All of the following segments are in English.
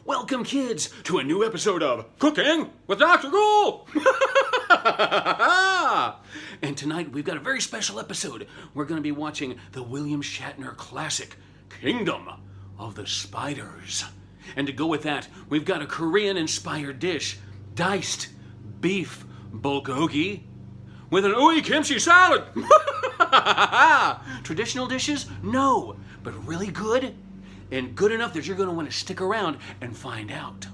Welcome, kids, to a new episode of Cooking with Dr. Ghoul! And tonight we've got a very special episode. We're going to be watching the William Shatner classic, Kingdom of the Spiders. And to go with that, we've got a Korean-inspired dish, Diced Beef Bulgogi, with an Oi Kimchi Salad. Traditional dishes? No, but really good? And good enough that you're going to want to stick around and find out.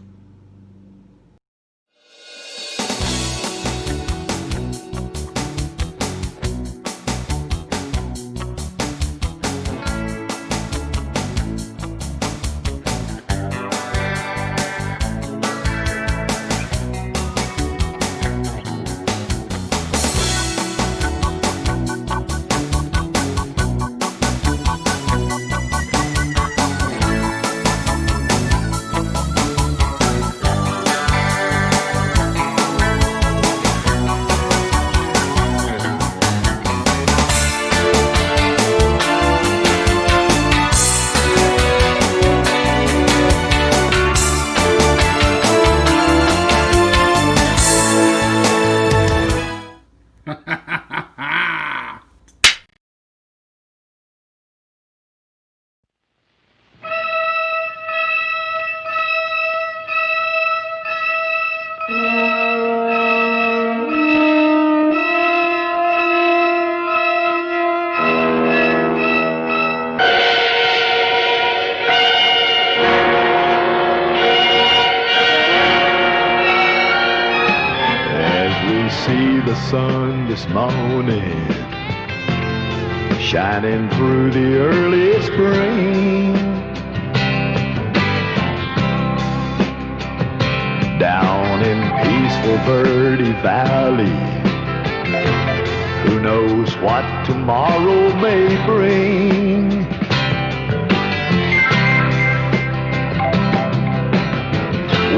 The sun this morning shining through the early spring, down in peaceful Verde Valley, who knows what tomorrow may bring.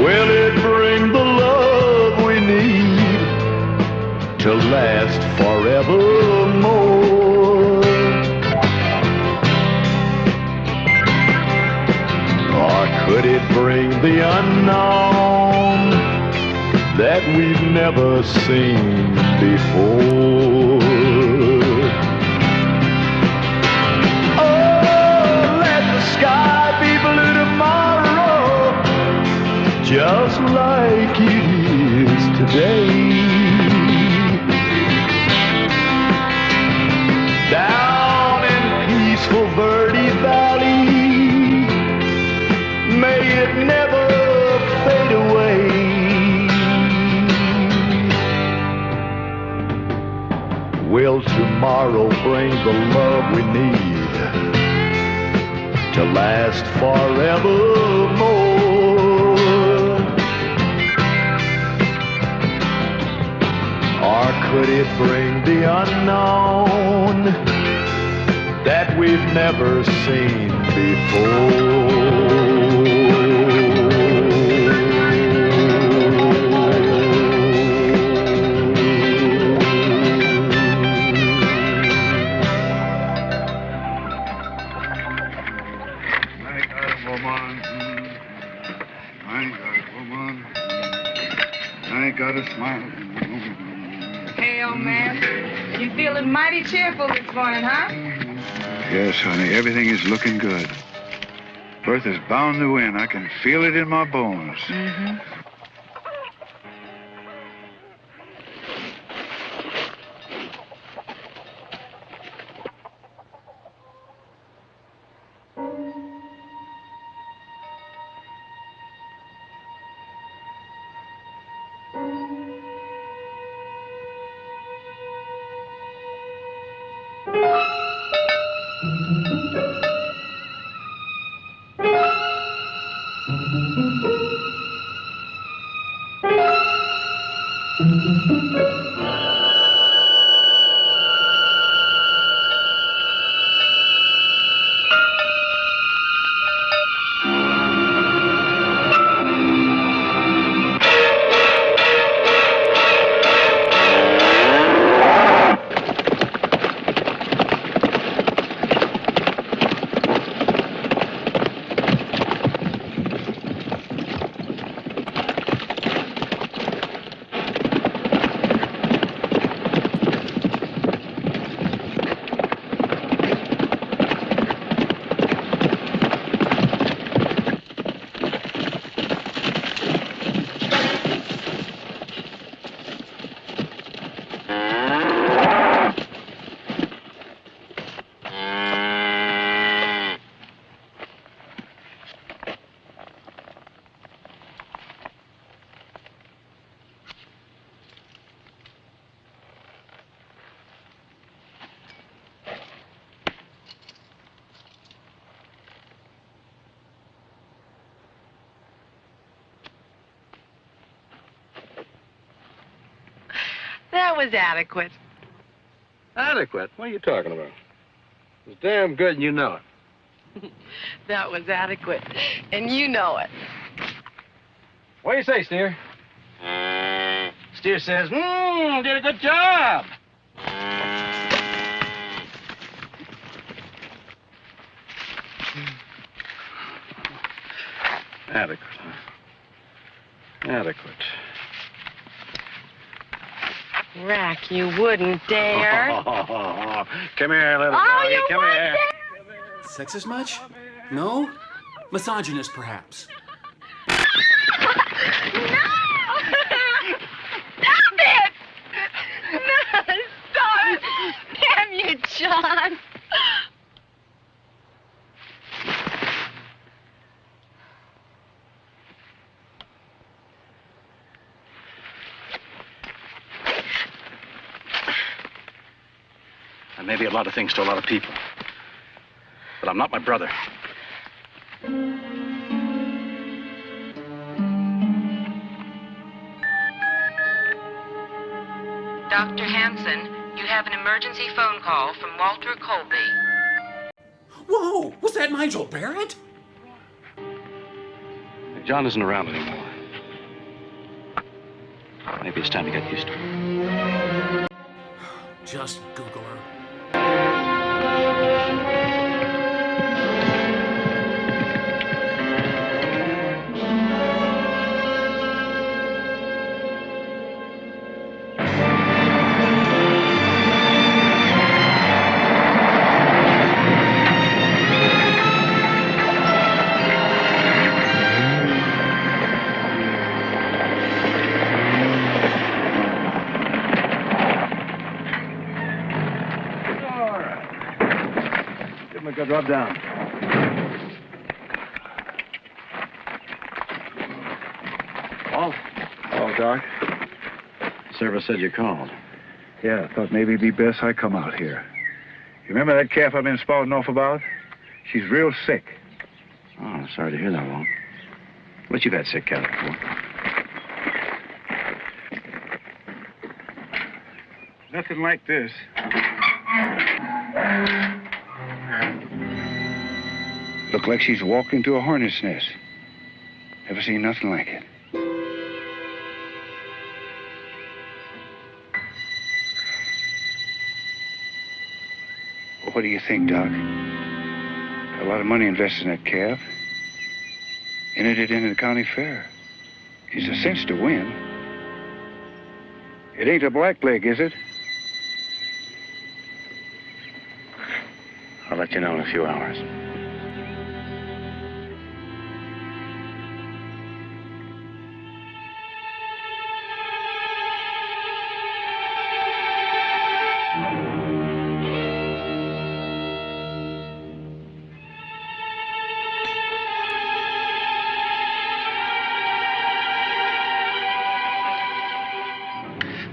Will it bring the love we need to last forevermore? Or could it bring the unknown that we've never seen before? Oh, let the sky be blue tomorrow, just like it is today. Down in peaceful Verde Valley, may it never fade away. Will tomorrow bring the love we need to last forevermore? Or could it bring the unknown that we've never seen before? My God, woman. My God, woman. I got a smile. Hey, old man, you feeling mighty cheerful this morning, huh? Yes, honey, everything is looking good. Bertha's bound to win. I can feel it in my bones. Mm-hmm. That was adequate. Adequate? What are you talking about? It was damn good and you know it. That was adequate. And you know it. What do you say, Steer? Steer says, did a good job. Adequate, huh? Adequate. Rack, you wouldn't dare. Come here, little Oh, doggy. you Come would here. dare? Sexist much? No? Misogynist, perhaps? No! Stop it! No, stop it! Damn you, John. I may be a lot of things to a lot of people, but I'm not my brother. Dr. Hanson, you have an emergency phone call from Walter Colby. Whoa! Was that Nigel Barrett? John isn't around anymore. Maybe it's time to get used to it. Just Google her. Good rub down. Walt? Oh, Doc? Service said you called. Yeah, I thought maybe it'd be best I come out here. You remember that calf I've been spouting off about? She's real sick. Oh, I'm sorry to hear that, Walt. But you've had sick cattle before. Nothing like this. Look like she's walked into a hornet's nest. Never seen nothing like it. Well, what do you think, Doc? Got a lot of money invested in that calf. Entered it into the county fair. She's a cinch to win. It ain't a blackleg, is it? I'll let you know in a few hours.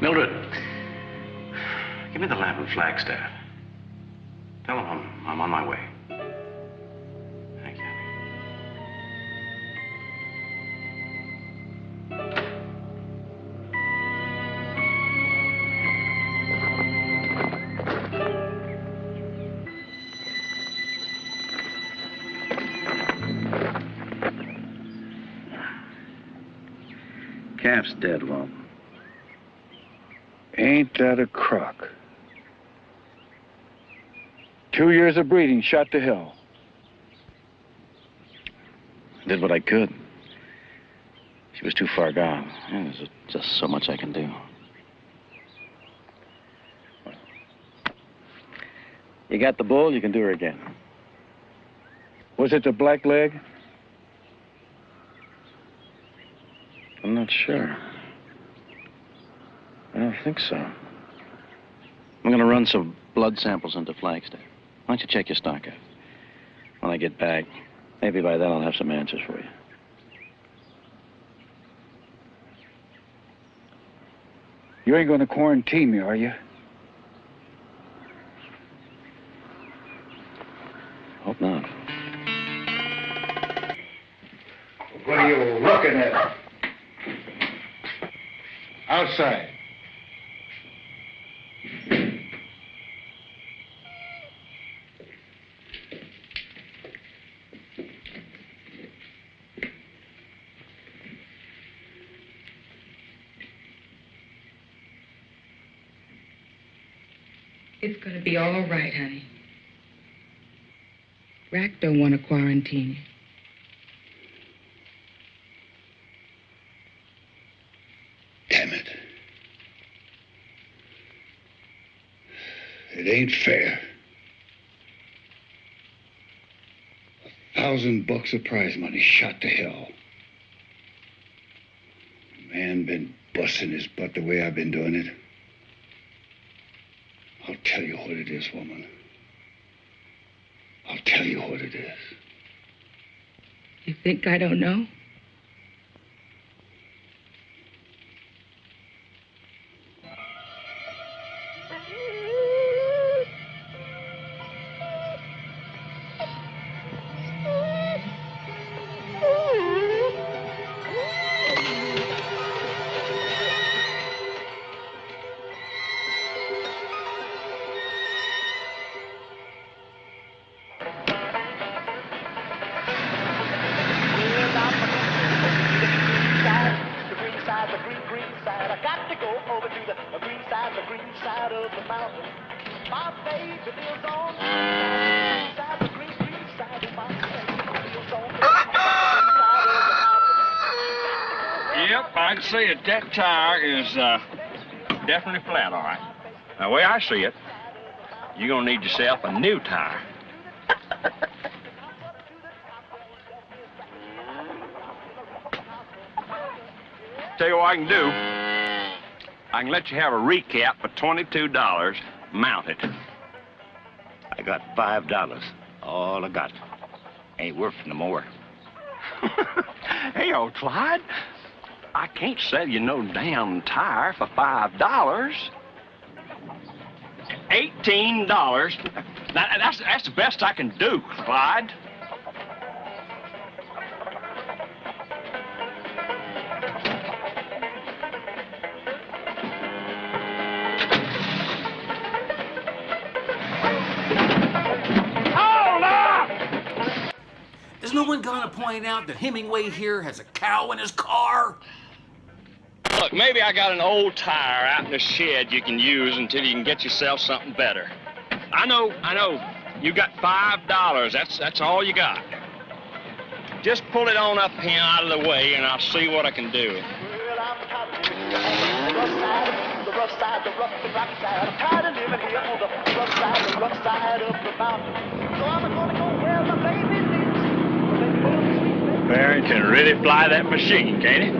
Mildred, give me the lamp and flagstaff. Tell them I'm on my way. Thank you. Calf's dead, Walt. Ain't that a crock? 2 years of breeding shot to hell. I did what I could. She was too far gone. Yeah, there's just so much I can do. You got the bull, you can do her again. Was it the black leg? I'm not sure. I don't think so. I'm going to run some blood samples into Flagstaff. Why don't you check your stock out? When I get back, maybe by then I'll have some answers for you. You ain't going to quarantine me, are you? Hope not. What are you looking at? Outside. It's gonna be all right, honey. Rack don't want to quarantine you. Damn it. It ain't fair. $1,000 of prize money shot to hell. Man been busting his butt the way I've been doing it. I'll tell you what it is, woman. I'll tell you what it is. You think I don't know? Yep, I'd say that tire is definitely flat, all right. Now, the way I see it, you're going to need yourself a new tire. Tell you what I can do. I can let you have a recap for $22 mounted. I got $5. All I got. Ain't worth no more. Hey, old Clyde, I can't sell you no damn tire for $5. $18. That's the best I can do, Clyde. Is no one gonna point out that Hemingway here has a cow in his car? Look, maybe I got an old tire out in the shed you can use until you can get yourself something better. I know. You got $5. That's all you got. Just pull it on up here out of the way, and I'll see what I can do. Well, I'm tired of living on the rough side, the rough side, the rough and rocky side. I'm tired of living here on the rough side of the mountain. So I'm gonna go where my baby lives. Barry can really fly that machine, can't he?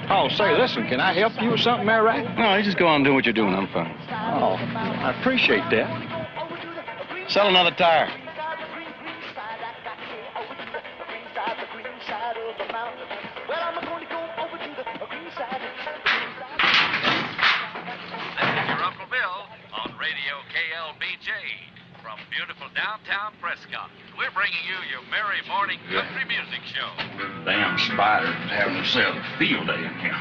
Oh, say, listen, can I help you with something there, Rack? No, you just go on doing what you're doing. I'm fine. Oh, I appreciate that. Sell another tire. From beautiful downtown Prescott, we're bringing you your merry morning country music show. Damn spiders having themselves a field day in here.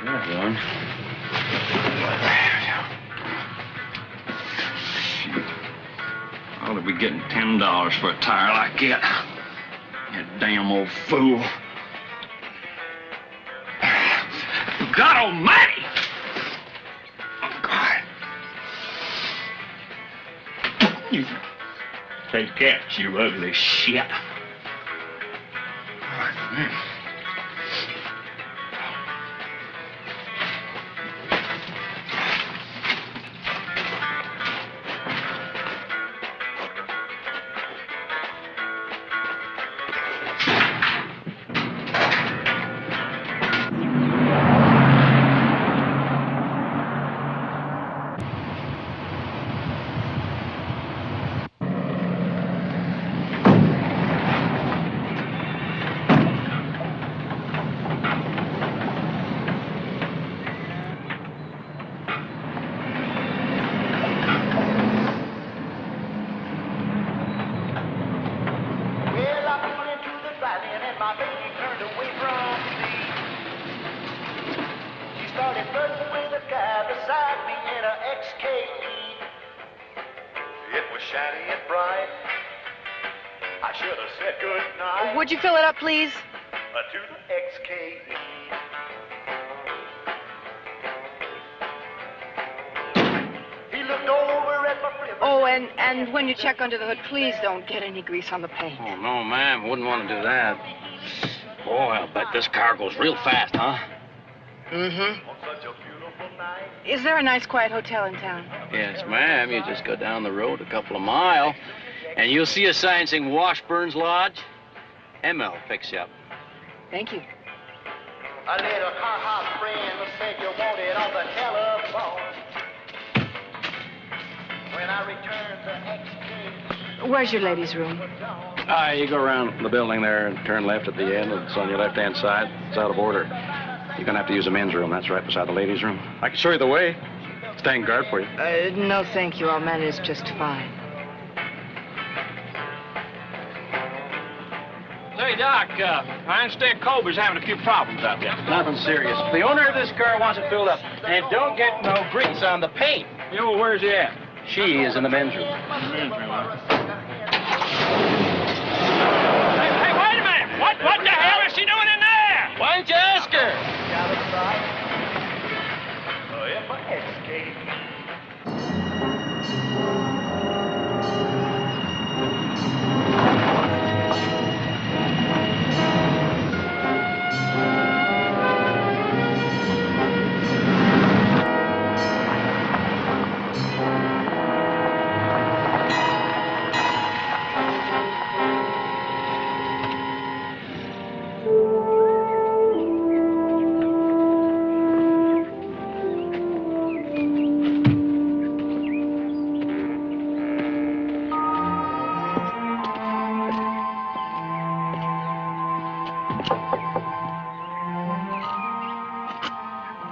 There's one. I ought to be getting $10 for a tire like that. You damn old fool. God almighty! Oh, God. You take that, you ugly shit. Oh, man. Started flirting with the guy. shiny and bright. I should have said good night. Would you fill it up, please? To the XK. He looked over at my friend. Oh, and when you check under the hood, please don't get any grease on the paint. Oh, no, ma'am. Wouldn't want to do that. Boy, I'll bet this car goes real fast, huh? Mm-hmm. On such a beautiful night. Is there a nice, quiet hotel in town? Yes, ma'am. You just go down the road a couple of miles, and you'll see a sign saying Washburn's Lodge. ML fix you up. Thank you. A little ha-ha friend said you wanted on the telephone. When I returned the XK. Where's your ladies' room? You go around the building there and turn left at the end. It's on your left-hand side. It's out of order. You're going to have to use the men's room. That's right beside the ladies' room. I can show you the way. Stand guard for you. No, thank you. I'll manage just fine. Say, Doc, I understand Colby's having a few problems out there. Nothing serious. The owner of this car wants it filled up. And don't get no grease on the paint. Yeah, well, where's he at? She is in the men's room. Hey, wait a minute! What the hell is she doing in there? Why don't you ask her? If my XK.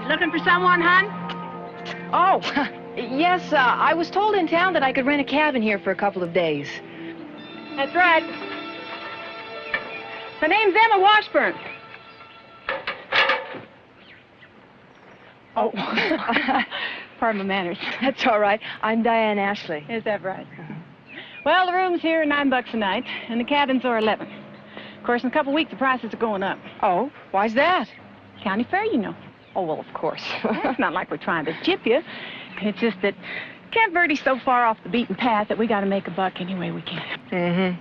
Looking for someone, hon? Oh, yes, I was told in town that I could rent a cabin here for a couple of days. That's right. My name's Emma Washburn. Oh, pardon my manners. That's all right. I'm Diane Ashley. Is that right? Well, the rooms here are $9 a night, and the cabins are 11. Of course, in a couple of weeks, the prices are going up. Oh, why's that? County fair, you know. Oh, well, of course. It's not like we're trying to chip you. It's just that Camp Verde's so far off the beaten path that we got to make a buck any way we can. Mm-hmm.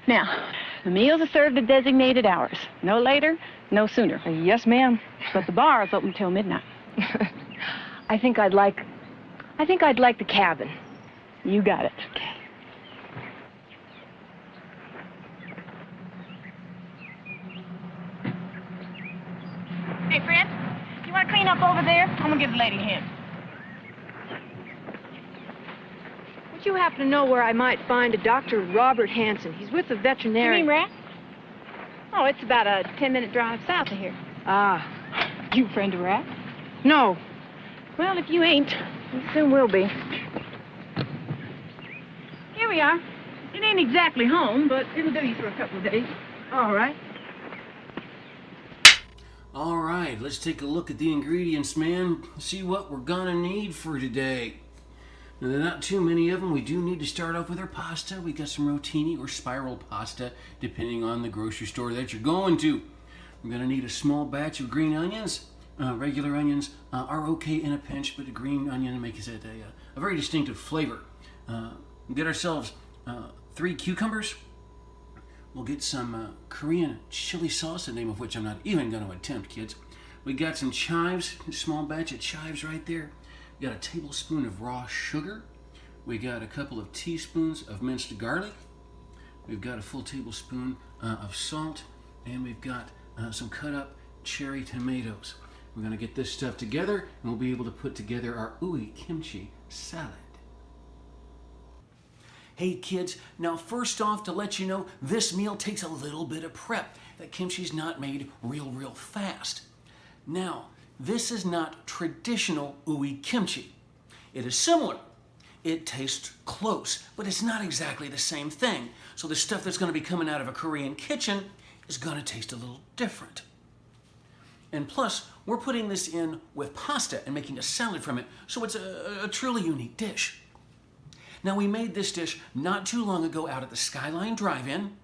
Now, the meals are served at designated hours. No later, no sooner. Yes, ma'am. But the bar is open until midnight. I think I'd like the cabin. You got it. Okay. Hey, friend. You want to clean up over there? I'm going to give the lady a hand. Would you happen to know where I might find a Dr. Robert Hansen? He's with the veterinarian. You mean Rat? Oh, it's about a 10-minute drive south of here. Ah. You a friend of Rat? No. Well, if you ain't, you soon will be. Here we are. It ain't exactly home, but it'll do you for a couple of days. All right. All right, let's take a look at the ingredients, man. See what we're gonna need for today. Now, there are not too many of them. We do need to start off with our pasta. We got some rotini or spiral pasta, depending on the grocery store that you're going to. We're gonna need a small batch of green onions. Regular onions are okay in a pinch, but a green onion makes it a very distinctive flavor. Get ourselves 3 cucumbers. We'll get some Korean chili sauce, the name of which I'm not even going to attempt, kids. We got some chives, a small batch of chives right there. We got a tablespoon of raw sugar. We got a couple of teaspoons of minced garlic. We've got a full tablespoon of salt. And we've got some cut up cherry tomatoes. We're going to get this stuff together, and we'll be able to put together our Oi Kimchi Salad. Hey kids, now first off, to let you know, this meal takes a little bit of prep. That kimchi's not made real fast. Now, this is not traditional Oi kimchi. It is similar. It tastes close, but it's not exactly the same thing. So the stuff that's going to be coming out of a Korean kitchen is going to taste a little different. And plus, we're putting this in with pasta and making a salad from it, so it's a truly unique dish. Now, we made this dish not too long ago out at the Skyline Drive-In.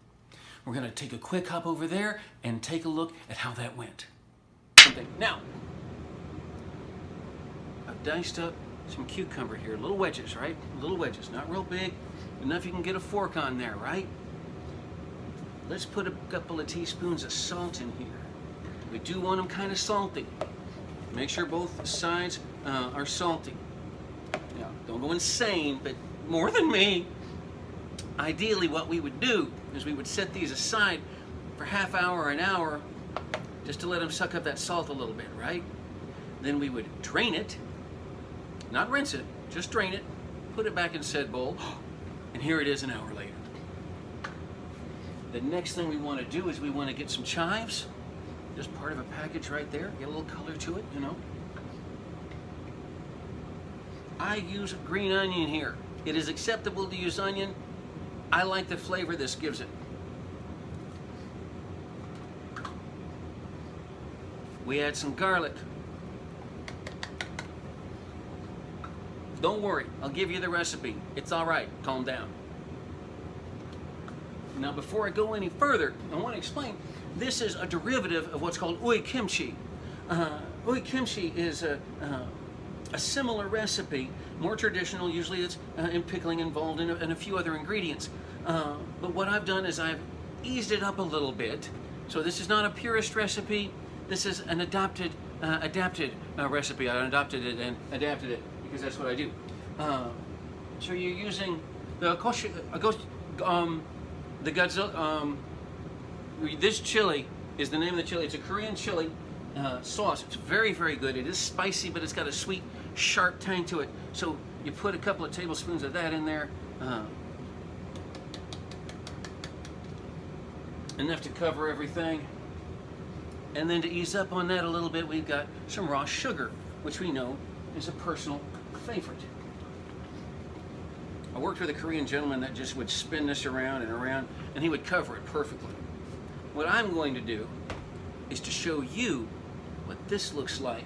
We're gonna take a quick hop over there and take a look at how that went. Now, I've diced up some cucumber here, little wedges, right? Little wedges, not real big, enough you can get a fork on there, right? Let's put a couple of teaspoons of salt in here. We do want them kind of salty. Make sure both sides are salty. Now, don't go insane, but more than me. Ideally, what we would do is we would set these aside for half hour or an hour just to let them suck up that salt a little bit, right? Then we would drain it, not rinse it, just drain it, put it back in said bowl, and here it is an hour later. The next thing we want to do is we want to get some chives, just part of a package right there, get a little color to it, you know. I use green onion here. It is acceptable to use onion. I like the flavor this gives it. We add some garlic. Don't worry, I'll give you the recipe. It's all right, calm down. Now, before I go any further, I want to explain, this is a derivative of what's called Oi Kimchi. Oi Kimchi is a similar recipe, more traditional. Usually it's in pickling involved and a few other ingredients. But what I've done is I've eased it up a little bit. So this is not a purist recipe. This is an adapted recipe. I adopted it and adapted it because that's what I do. So you're using the this chili is the name of the chili. It's a Korean chili sauce. It's very, very good. It is spicy, but it's got a sweet, sharp tang to it. So you put a couple of tablespoons of that in there. Enough to cover everything. And then to ease up on that a little bit, we've got some raw sugar, which we know is a personal favorite. I worked with a Korean gentleman that just would spin this around and around, and he would cover it perfectly. What I'm going to do is to show you what this looks like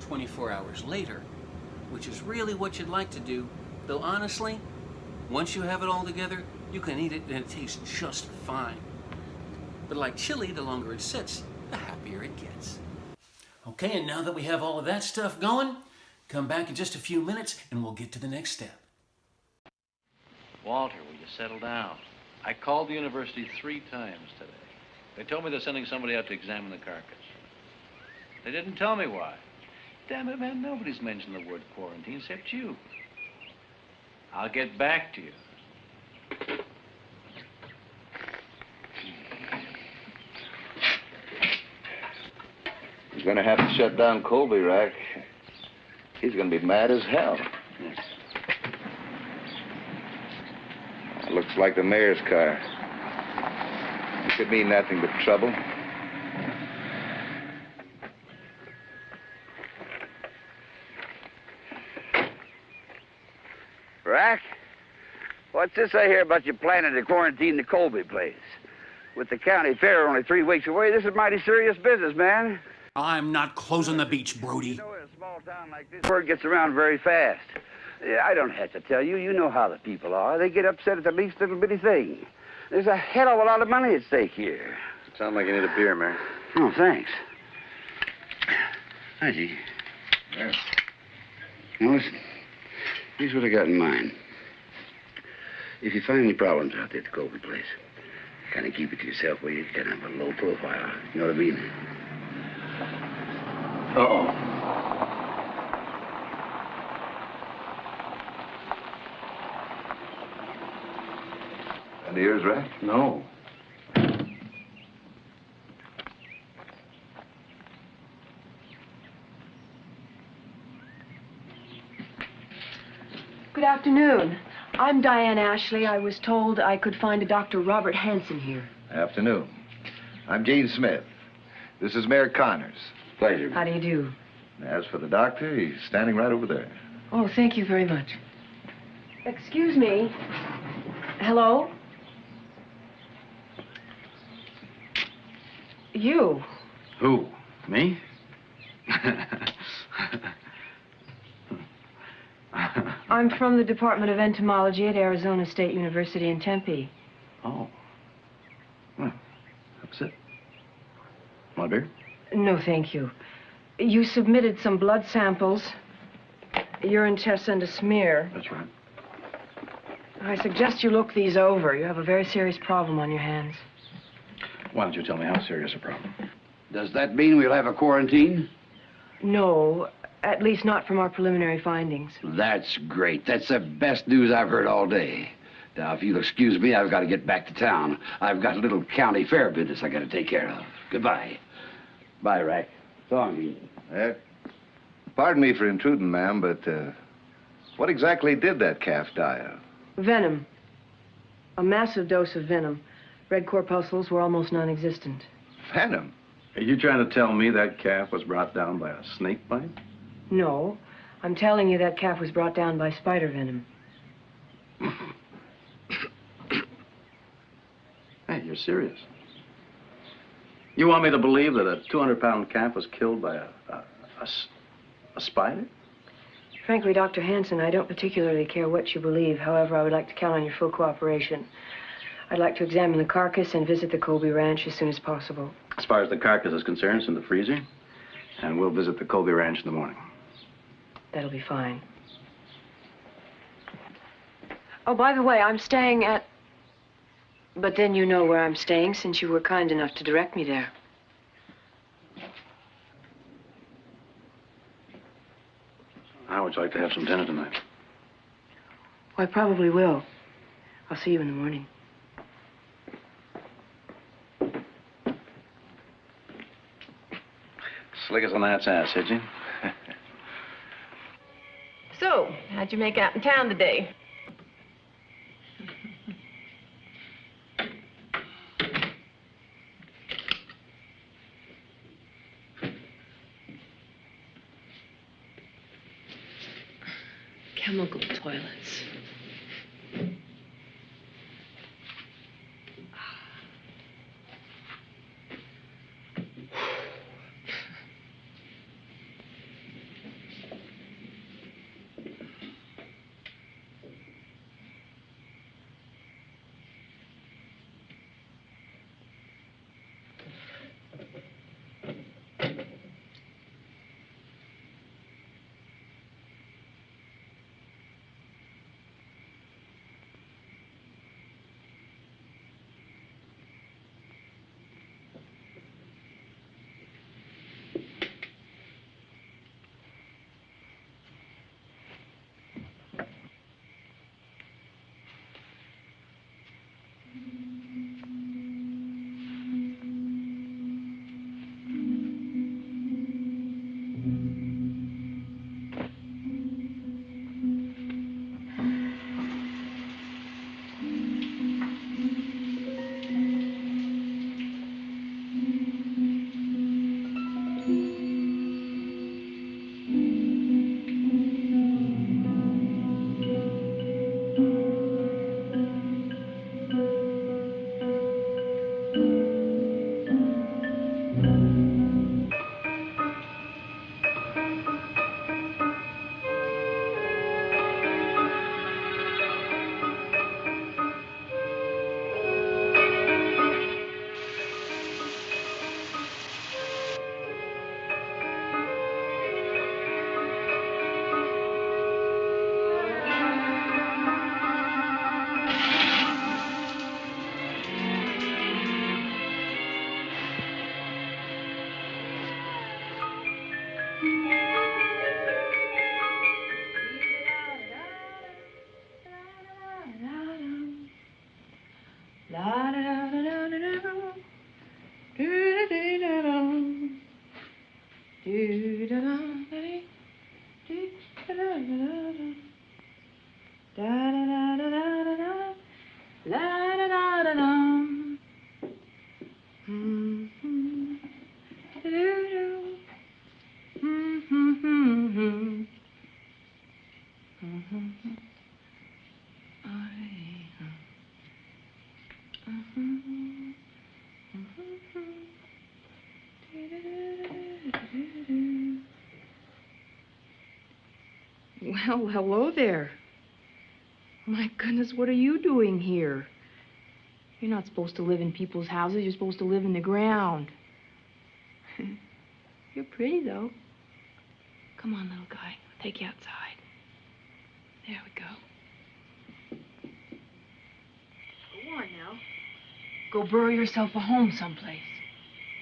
24 hours later, which is really what you'd like to do, though honestly, once you have it all together, you can eat it and it tastes just fine. But like chili, the longer it sits, the happier it gets. Okay, and now that we have all of that stuff going, come back in just a few minutes and we'll get to the next step. Walter, will you settle down? I called the university 3 times today. They told me they're sending somebody out to examine the carcass. They didn't tell me why. Damn it, man, nobody's mentioned the word quarantine except you. I'll get back to you. You're gonna have to shut down Colby, Rack. He's gonna be mad as hell. Looks like the mayor's car. It could mean nothing but trouble. Rack, what's this I hear about you planning to quarantine the Colby place? With the county fair only 3 weeks away, this is mighty serious business, man. I'm not closing the beach, Brody. You know, in a small town like this, word gets around very fast. Yeah, I don't have to tell you. You know how the people are. They get upset at the least little bitty thing. There's a hell of a lot of money at stake here. Sounds like you need a beer, Mary. Oh, thanks. Hi, G. Yes. Now, listen. Here's what I got in mind. If you find any problems out there at the Colby place, kind of keep it to yourself where you kind of have a low profile. You know what I mean? Uh-oh. And ears, Rack? No. Good afternoon. I'm Diane Ashley. I was told I could find a Dr. Robert Hansen here. Afternoon. I'm Gene Smith. This is Mayor Connors. Pleasure. How do you do? As for the doctor, he's standing right over there. Oh, thank you very much. Excuse me. Hello? You. Who? Me? I'm from the Department of Entomology at Arizona State University in Tempe. Oh. Well, that's it. Want a beer? No, thank you. You submitted some blood samples, urine tests, and a smear. That's right. I suggest you look these over. You have a very serious problem on your hands. Why don't you tell me how serious a problem? Does that mean we'll have a quarantine? No, at least not from our preliminary findings. That's great. That's the best news I've heard all day. Now, if you'll excuse me, I've got to get back to town. I've got a little county fair business I got to take care of. Goodbye. Bye, Rack. So long. Pardon me for intruding, ma'am, but what exactly did that calf die of? Venom. A massive dose of venom. Red corpuscles were almost non-existent. Venom? Are you trying to tell me that calf was brought down by a snake bite? No. I'm telling you that calf was brought down by spider venom. Hey, you're serious? You want me to believe that a 200-pound calf was killed by a spider? Frankly, Dr. Hansen, I don't particularly care what you believe. However, I would like to count on your full cooperation. I'd like to examine the carcass and visit the Colby Ranch as soon as possible. As far as the carcass is concerned, it's in the freezer, and we'll visit the Colby Ranch in the morning. That'll be fine. Oh, by the way, I'm staying at... But then you know where I'm staying since you were kind enough to direct me there. How would you like to have some dinner tonight? Oh, I probably will. I'll see you in the morning. Slick as a gnat's ass, did you? So, how'd you make out in town today? Chemical toilets. Well, hello there. My goodness, what are you doing here? You're not supposed to live in people's houses. You're supposed to live in the ground. You're pretty, though. Come on, little guy. I'll take you outside. There we go. Go on now. Go burrow yourself a home someplace.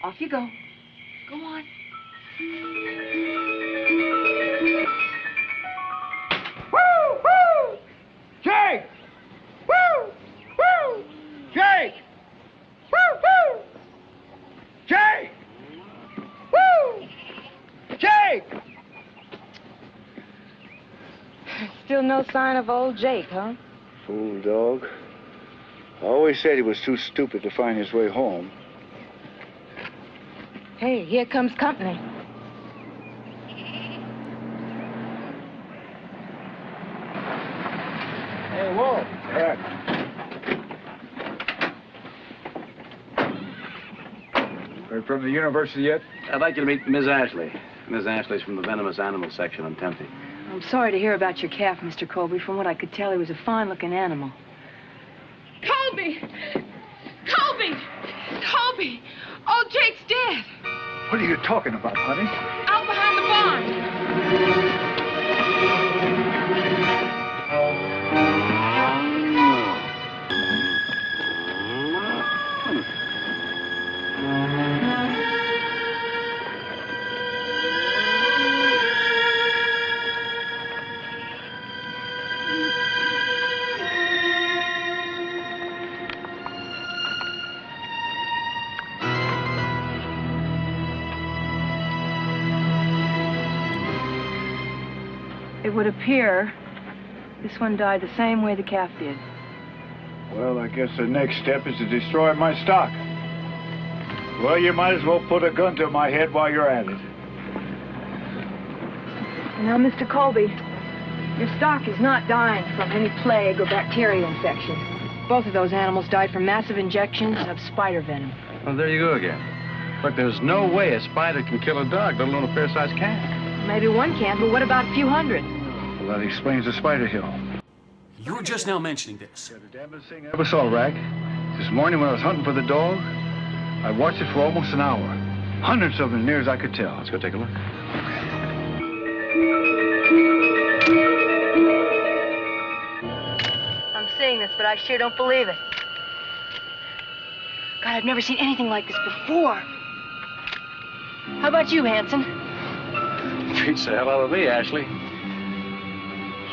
Off you go. Go on. Woo! Woo! Jake! Woo! Woo! Jake! Woo! Woo! Jake! Woo! Jake! Still no sign of old Jake, huh? Fool dog. I always said he was too stupid to find his way home. Hey, here comes company. Hey, whoa. Heard from the university yet? I'd like you to meet Miss Ashley. Miss Ashley's from the venomous animal section on Tempe. I'm sorry to hear about your calf, Mr. Colby. From what I could tell, he was a fine-looking animal. Colby! Colby! Colby! Old Jake's dead. What are you talking about, honey? Out behind the barn. It would appear this one died the same way the calf did. Well, I guess the next step is to destroy my stock. Well, you might as well put a gun to my head while you're at it. Now, Mr. Colby, your stock is not dying from any plague or bacterial infection. Both of those animals died from massive injections of spider venom. Well, there you go again. Look, there's no way a spider can kill a dog, let alone a fair-sized cat. Maybe one can, but what about a few hundred? Well, that explains the spider hill. You were just now mentioning this. The damnedest thing I ever saw, Rack. This morning when I was hunting for the dog, I watched it for almost an hour. Hundreds of them, as near as I could tell. Let's go take a look. I'm seeing this, but I sure don't believe it. God, I've never seen anything like this before. How about you, Hanson? Beats the hell out of me, Ashley.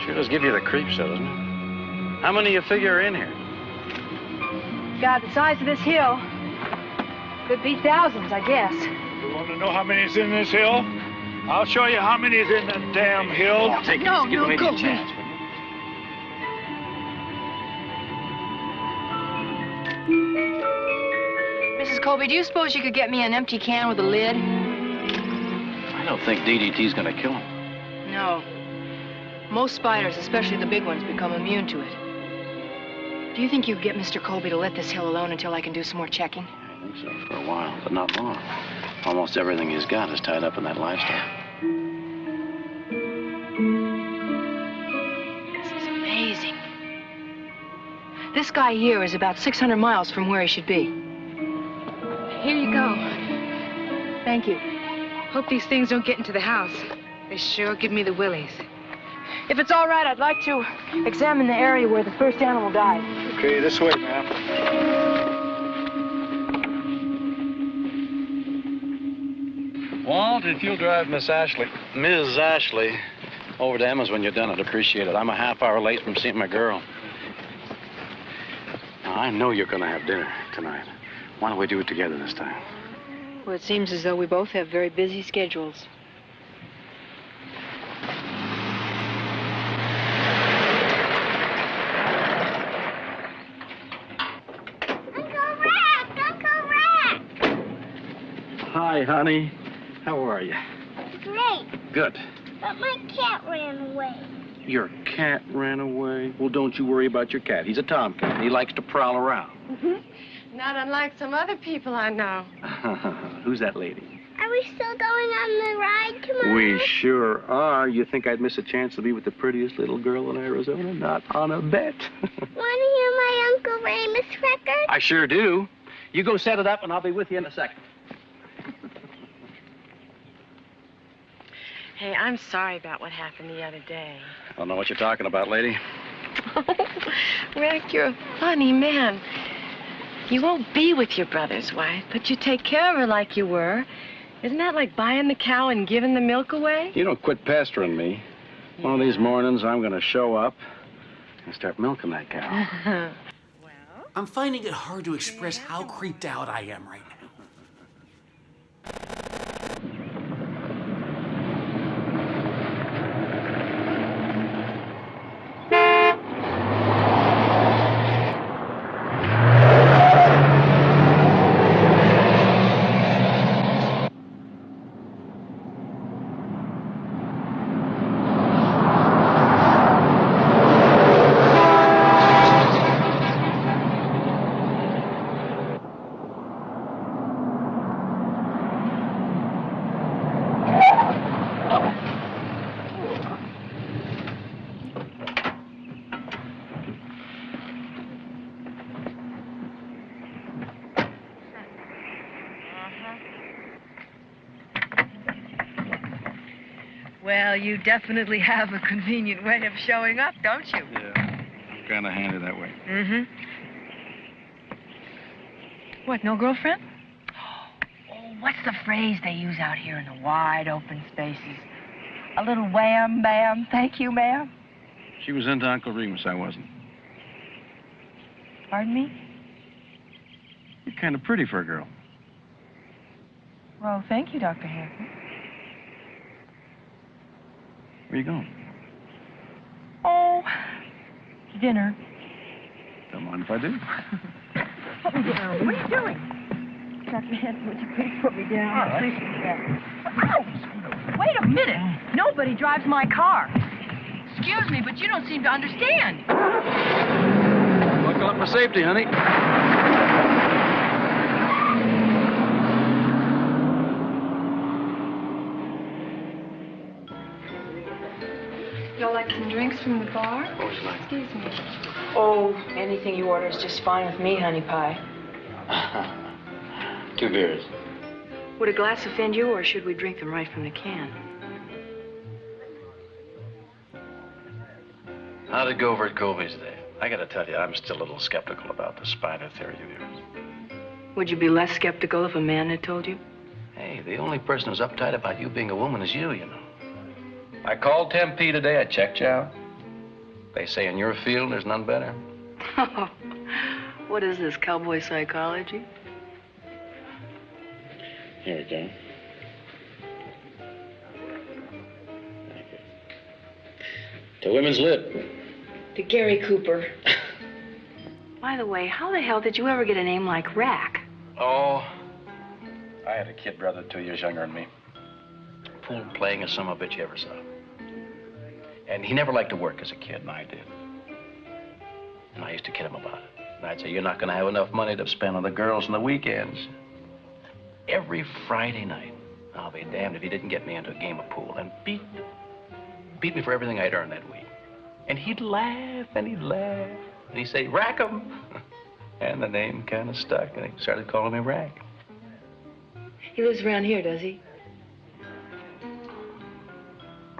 Sure does give you the creeps, though, doesn't it? How many you figure are in here? God, the size of this hill could be thousands, I guess. You want to know how many's in this hill? I'll show you how many's in the damn hill. I'll take it. No, Give no, me go, a chance. Mrs. Colby, do you suppose you could get me an empty can with a lid? I don't think DDT's gonna kill him. No. Most spiders, especially the big ones, become immune to it. Do you think you could get Mr. Colby to let this hill alone until I can do some more checking? I think so, for a while, but not long. Almost everything he's got is tied up in that lifestyle. This is amazing. This guy here is about 600 miles from where he should be. Here you go. Thank you. Hope these things don't get into the house. They sure give me the willies. If it's all right, I'd like to examine the area where the first animal died. Okay, this way, ma'am. Walt, if you'll drive Miss Ashley over to Emma's when you're done, I'd appreciate it. I'm a half hour late from seeing my girl. Now, I know you're gonna have dinner tonight. Why don't we do it together this time? Well, it seems as though we both have very busy schedules. Hi, honey. How are you? Great. Good. But my cat ran away. Your cat ran away? Well, don't you worry about your cat. He's a tomcat. He likes to prowl around. Not unlike some other people I know. Who's that lady? I we still going on the ride tomorrow? We sure are. You think I'd miss a chance to be with the prettiest little girl in Arizona? Not on a bet. Want to hear my Uncle Ramus record? I sure do. You go set it up, and I'll be with you in a second. Hey, I'm sorry about what happened the other day. I don't know what you're talking about, lady. Rick, you're a funny man. You won't be with your brother's wife, but you take care of her like you were. Isn't that like buying the cow and giving the milk away? You don't quit pestering me. One of these mornings, I'm going to show up and start milking that cow. I'm finding it hard to express how creeped out I am right now. Well, you definitely have a convenient way of showing up, don't you? Yeah, kind of handy that way. Mm-hmm. What, no girlfriend? Oh, what's the phrase they use out here in the wide open spaces? A little wham, bam, thank you, ma'am. She was into Uncle Remus, I wasn't. Pardon me? You're kind of pretty for a girl. Well, thank you, Dr. Hanson. Where you going? Oh, dinner. Don't mind if I do. Put me down. What are you doing? Dr. Hanson, would you please put me down? All right. Please put me down. Ow! Wait a minute. Nobody drives my car. Excuse me, but you don't seem to understand. Buckle up for safety, honey. Y'all like some drinks from the bar? What would you like? Excuse me. Oh, anything you order is just fine with me, honey pie. 2 beers. Would a glass offend you, or should we drink them right from the can? How'd it go over at Colby's today? I gotta tell you, I'm still a little skeptical about the spider theory of yours. Would you be less skeptical if a man had told you? Hey, the only person who's uptight about you being a woman is you know. I called Tempe today. I checked you out. They say in your field there's none better. What is this, cowboy psychology? Here we go. To women's lip. To Gary Cooper. By the way, how the hell did you ever get a name like Rack? Oh, I had a kid brother 2 years younger than me. Pool playing as some of a bitch you ever saw. And he never liked to work as a kid, and I did. And I used to kid him about it. And I'd say, you're not going to have enough money to spend on the girls on the weekends. Every Friday night, I'll be damned if he didn't get me into a game of pool and beat me for everything I'd earned that week. And he'd laugh, and he'd laugh. And he'd say, Rack 'em. And the name kind of stuck, and he started calling me Rack. He lives around here, does he?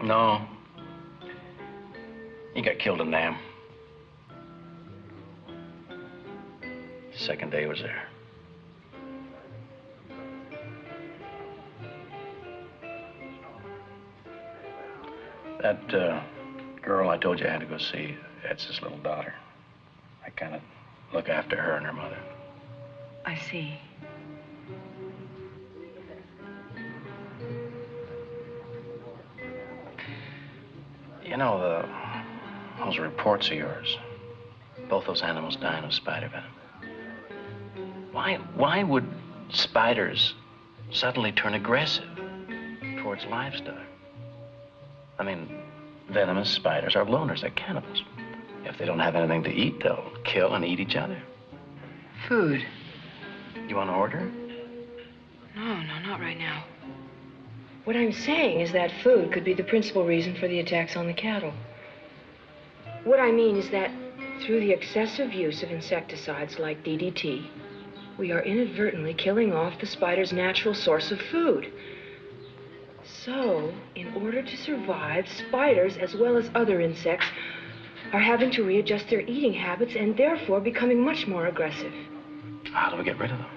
No. He got killed in Nam. Second day he was there. That girl I told you I had to go see, that's his little daughter. I kind of look after her and her mother. I see. You know, those reports of yours, both those animals dying of spider venom. Why would spiders suddenly turn aggressive towards livestock? I mean, venomous spiders are loners, they're cannibals. If they don't have anything to eat, they'll kill and eat each other. Food. You want to order? No, not right now. What I'm saying is that food could be the principal reason for the attacks on the cattle. What I mean is that through the excessive use of insecticides like DDT, we are inadvertently killing off the spider's natural source of food. So, in order to survive, spiders, as well as other insects, are having to readjust their eating habits and therefore becoming much more aggressive. How do we get rid of them?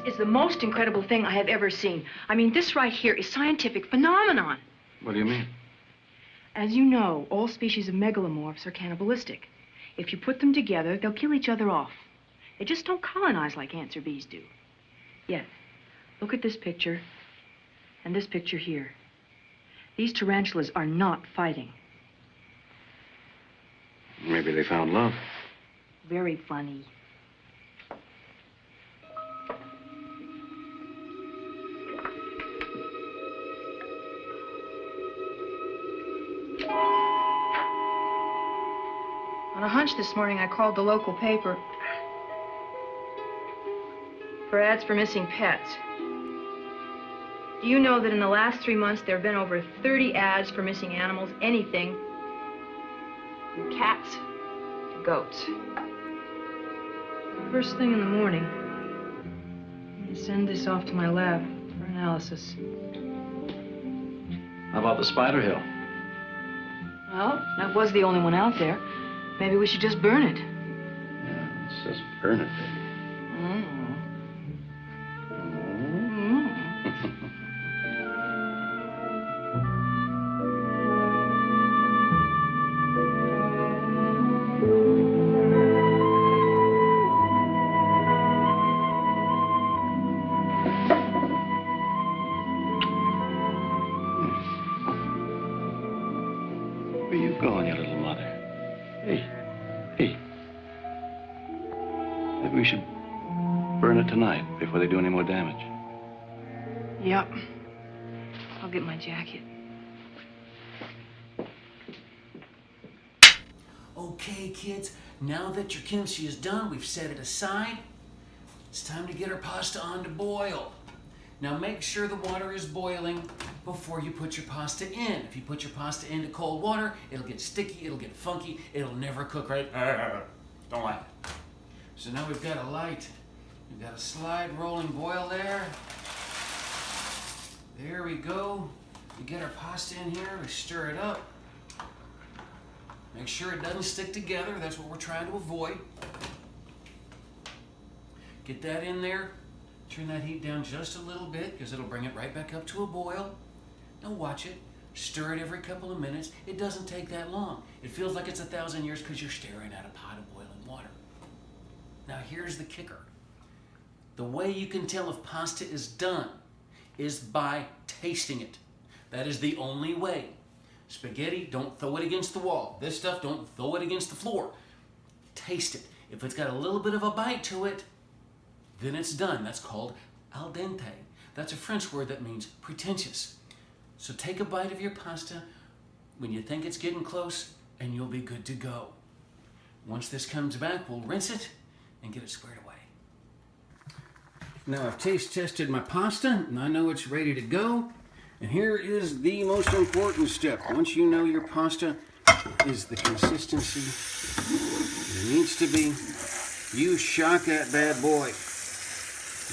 Is the most incredible thing I have ever seen. I mean, this right here is scientific phenomenon. What do you mean? As you know, all species of megalomorphs are cannibalistic. If you put them together, they'll kill each other off. They just don't colonize like ants or bees do. Yet, look at this picture and this picture here. These tarantulas are not fighting. Maybe they found love. Very funny. On a hunch this morning, I called the local paper for ads for missing pets. Do you know that in the last 3 months, there have been over 30 ads for missing animals, anything from cats to goats? First thing in the morning, I send this off to my lab for analysis. How about the Spider Hill? Well, that was the only one out there. Maybe we should just burn it. Yeah, let's just burn it, baby. Where you going, you little mother? Hey. Maybe we should burn it tonight before they do any more damage. Yep. I'll get my jacket. Okay, kids, now that your kimchi is done, we've set it aside. It's time to get our pasta on to boil. Now make sure the water is boiling before you put your pasta in. If you put your pasta into cold water, it'll get sticky, it'll get funky, it'll never cook right. Don't like it. So now we've got a light, we've got a slide rolling boil there. There we go. We get our pasta in here, we stir it up. Make sure it doesn't stick together, that's what we're trying to avoid. Get that in there. Turn that heat down just a little bit because it'll bring it right back up to a boil. Now watch it. Stir it every couple of minutes. It doesn't take that long. It feels like it's 1,000 years because you're staring at a pot of boiling water. Now here's the kicker. The way you can tell if pasta is done is by tasting it. That is the only way. Spaghetti, don't throw it against the wall. This stuff, don't throw it against the floor. Taste it. If it's got a little bit of a bite to it, then it's done. That's called al dente. That's a French word that means pretentious. So take a bite of your pasta when you think it's getting close and you'll be good to go. Once this comes back, we'll rinse it and get it squared away. Now I've taste tested my pasta and I know it's ready to go. And here is the most important step. Once you know your pasta is the consistency it needs to be, you shock that bad boy.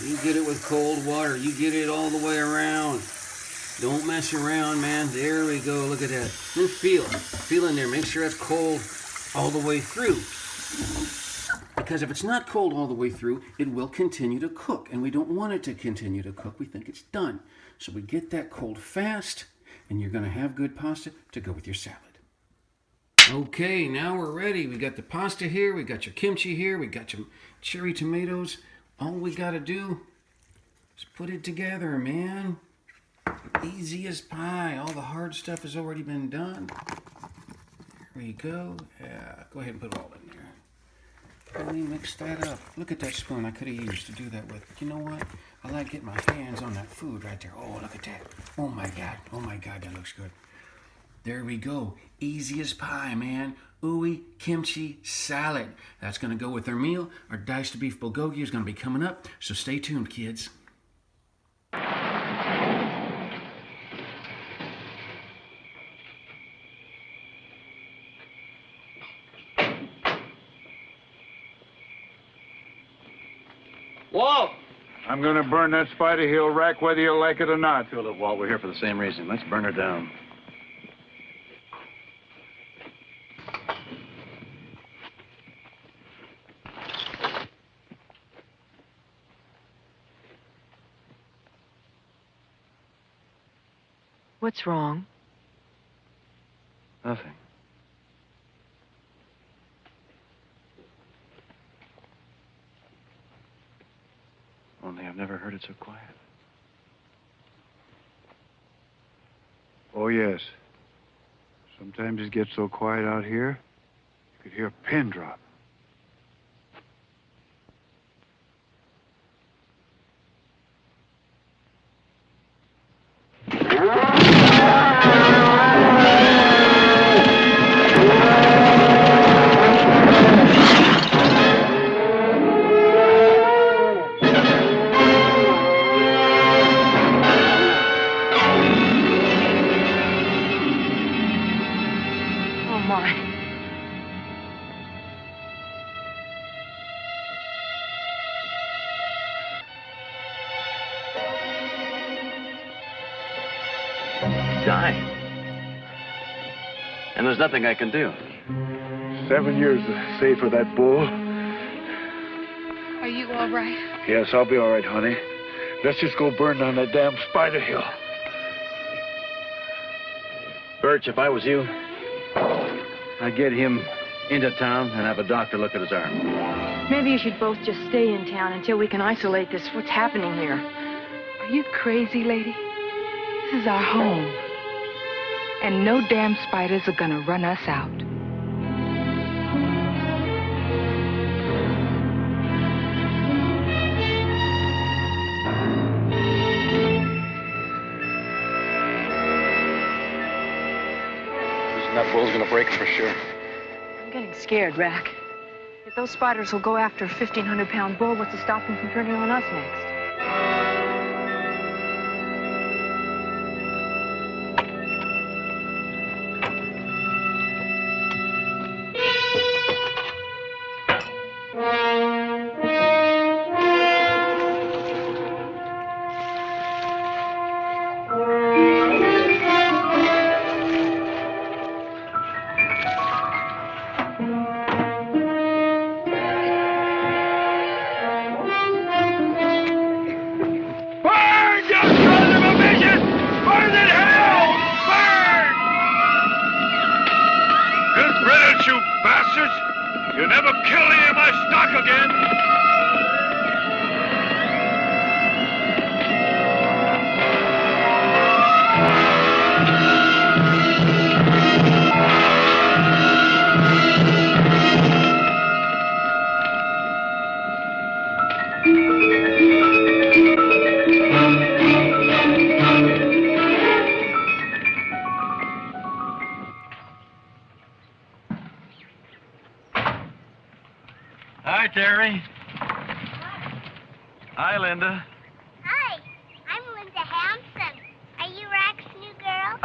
You get it with cold water. You get it all the way around. Don't mess around, man. There we go. Look at that. And feel it. Feel in there. Make sure it's cold all the way through. Because if it's not cold all the way through, it will continue to cook. And we don't want it to continue to cook. We think it's done. So we get that cold fast, and you're going to have good pasta to go with your salad. Okay, now we're ready. We got the pasta here. We got your kimchi here. We got your cherry tomatoes. All we got to do is put it together, man. Easy as pie. All the hard stuff has already been done. There you go. Yeah, go ahead and put it all in there. Let me mix that up. Look at that spoon I could have used to do that with. But you know what? I like getting my hands on that food right there. Oh, look at that. Oh my God. Oh my God, that looks good. There we go. Easy as pie, man. Oi Kimchi Salad. That's going to go with our meal. Our Diced Beef Bulgogi is going to be coming up, so stay tuned, kids. Walt! I'm gonna burn that Spider Hill rack whether you like it or not. Feel it, Walt. We're here for the same reason. Let's burn her down. What's wrong? Nothing. Only I've never heard it so quiet. Oh, yes. Sometimes it gets so quiet out here, you could hear a pin drop. Dying. And there's nothing I can do. 7 years to save for that bull. Are you all right? Yes, I'll be all right, honey. Let's just go burn down that damn Spider Hill. Birch, if I was you, I'd get him into town and have a doctor look at his arm. Maybe you should both just stay in town until we can isolate this. What's happening here? Are you crazy, lady? This is our home. And no damn spiders are gonna run us out. That bull's gonna break for sure. I'm getting scared, Rack. If those spiders will go after a 1,500-pound bull, what's to stop them from turning on us next? You never kill any of my stock again! Hi, Terry. Hi, Linda. Hi, I'm Linda Hampson. Are you Rack's new girl?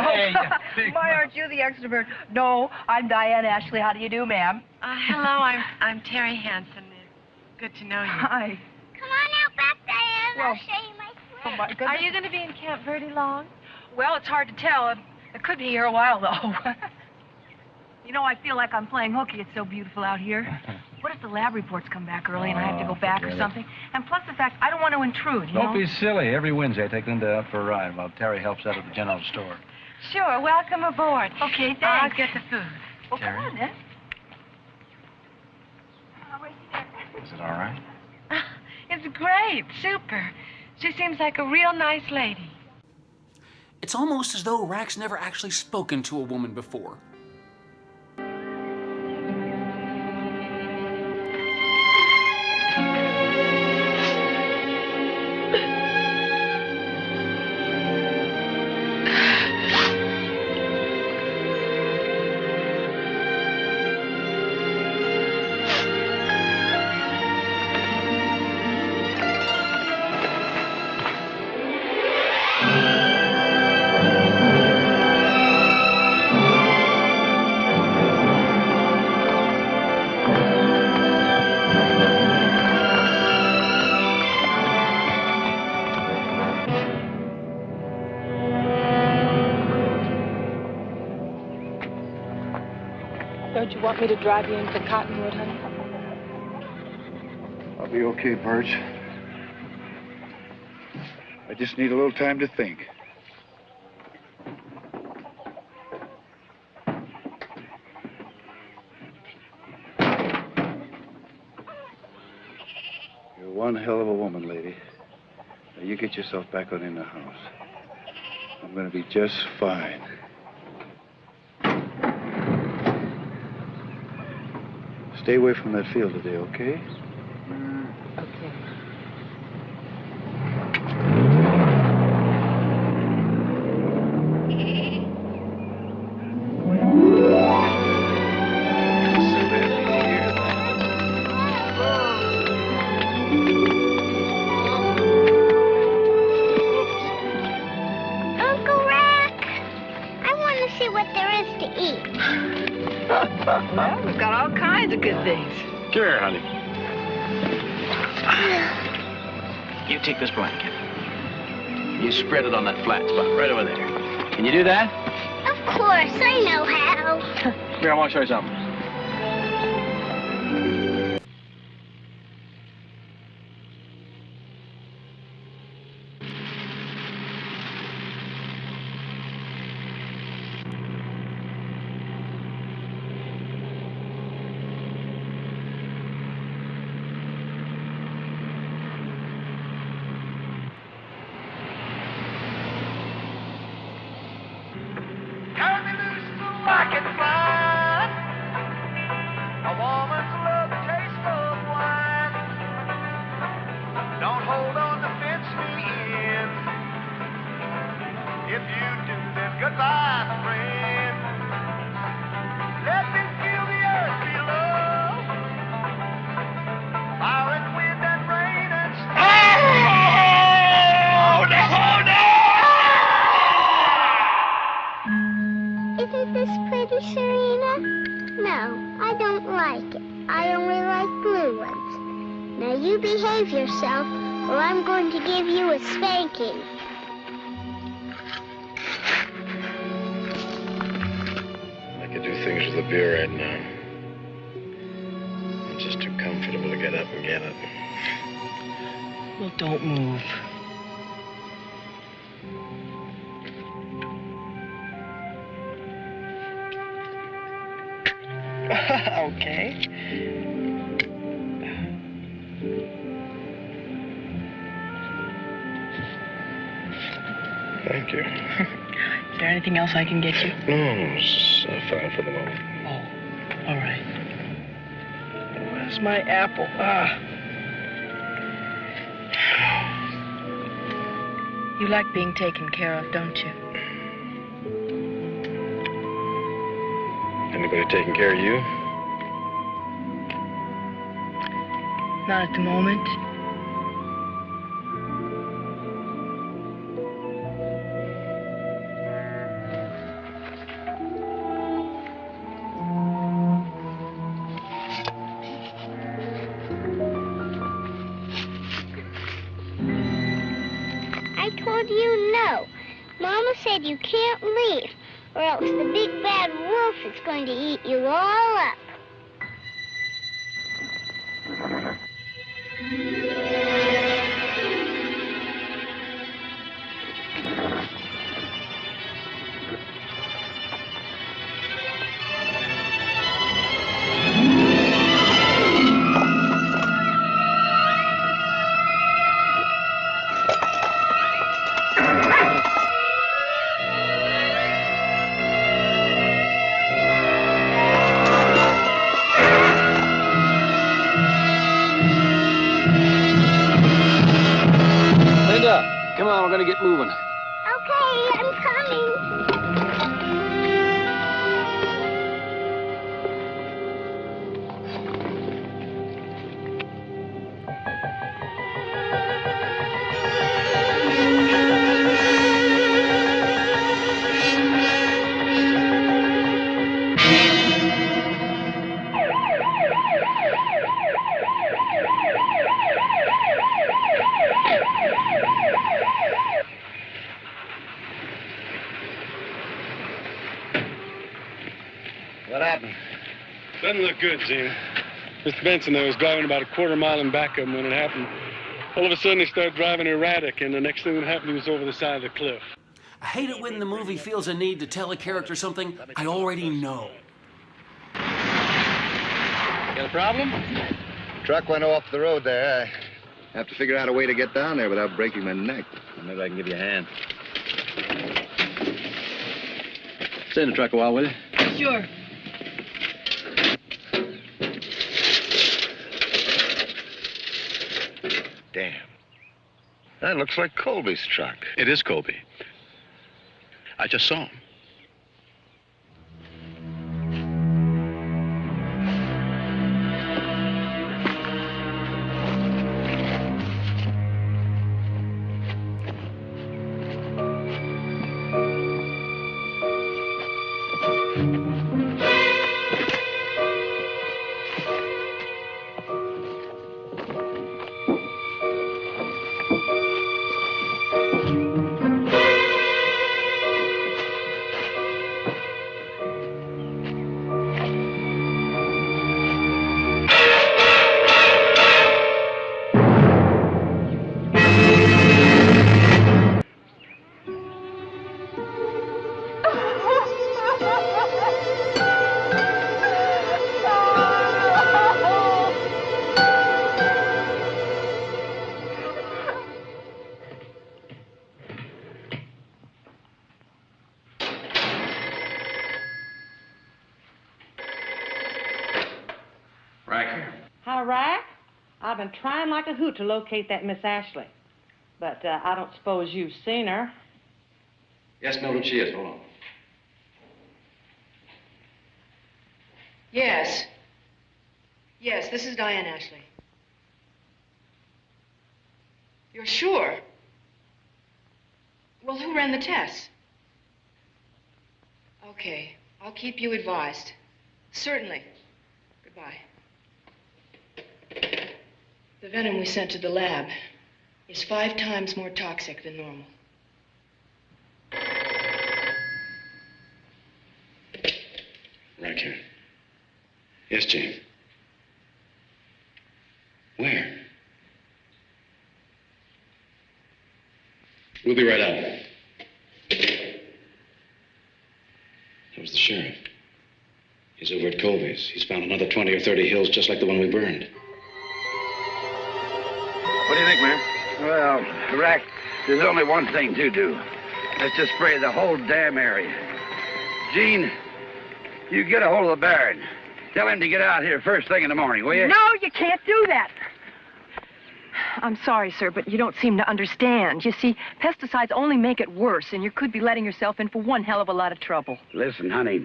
Hey, Why aren't you the extrovert? No, I'm Diane Ashley. How do you do, ma'am? Hello, I'm Terry Hansen. Good to know you. Hi. Come on out back, Diane. Well, I'll show you my swing. Oh, my goodness. Are you going to be in Camp Verde long? Well, it's hard to tell. It could be here a while, though. You know, I feel like I'm playing hooky. It's so beautiful out here. What if the lab reports come back early and I have to go back or something? And plus the fact, I don't want to intrude, you know? Don't be silly. Every Wednesday, I take Linda out for a ride while Terry helps out at the general store. Sure, welcome aboard. Okay, thanks. I'll get the food. Well, Terry? come on, then. Is it all right? It's great, super. She seems like a real nice lady. It's almost as though Rack's never actually spoken to a woman before. Don't you want me to drive you into Cottonwood, honey? I'll be okay, Birch. I just need a little time to think. You're one hell of a woman, lady. Now you get yourself back on in the house. I'm gonna be just fine. Stay away from that field today, okay? Okay. Uncle Rack, I want to see what there is to eat. Well, we've got all kinds of good things. Come here, honey. You take this blanket. You spread it on that flat spot right over there. Can you do that? Of course, I know how. Here, I want to show you something. I can fly. A woman's love tastes of wine. Don't hold on to fence me in. If you do, then goodbye, friend. Let me feel the earth below. Fire and wind and rain and snow. Oh, no, no! Isn't this pretty, Serena? No, I don't like it. I only like blue ones. Now you behave yourself, or I'm going to give you a spanking. I could do things with a beer right now. I'm just too comfortable to get up and get it. Well, don't move. Okay. Thank you. Is there anything else I can get you? No, it's fine for the moment. Oh, all right. Where's my apple? You like being taken care of, don't you? Anybody taking care of you? Not at the moment. I told you no. Mama said you can't leave, or else the big bad wolf is going to eat you all up. Okay, I'm coming. What happened? Doesn't look good, Gene. Mr. Benson there was driving about a quarter mile in back of him when it happened. All of a sudden, he started driving erratic, and the next thing that happened, he was over the side of the cliff. I hate it when the movie feels a need to tell a character something I already know. Got a problem? Truck went off the road there. I have to figure out a way to get down there without breaking my neck. Maybe I can give you a hand. Stay in the truck a while, will you? Sure. Damn. That looks like Colby's truck. It is Colby. I just saw him. Hi, Rack. I've been trying like a hoot to locate that Miss Ashley. But I don't suppose you've seen her. Yes, Mildred, she is. Hold on. Yes. Yes, this is Diane Ashley. You're sure? Well, who ran the tests? Okay, I'll keep you advised. Certainly. Goodbye. The venom we sent to the lab is 5 times more toxic than normal. Right here. Yes, Jane. Where? We'll be right out. That was the sheriff. He's over at Colby's. He's found another 20 or 30 hills just like the one we burned. What do you think, man? Well, Rack, there's only one thing to do. Let's just spray the whole damn area. Gene, you get a hold of the Baron. Tell him to get out here first thing in the morning, will you? No, you can't do that. I'm sorry, sir, but you don't seem to understand. You see, pesticides only make it worse, and you could be letting yourself in for one hell of a lot of trouble. Listen, honey,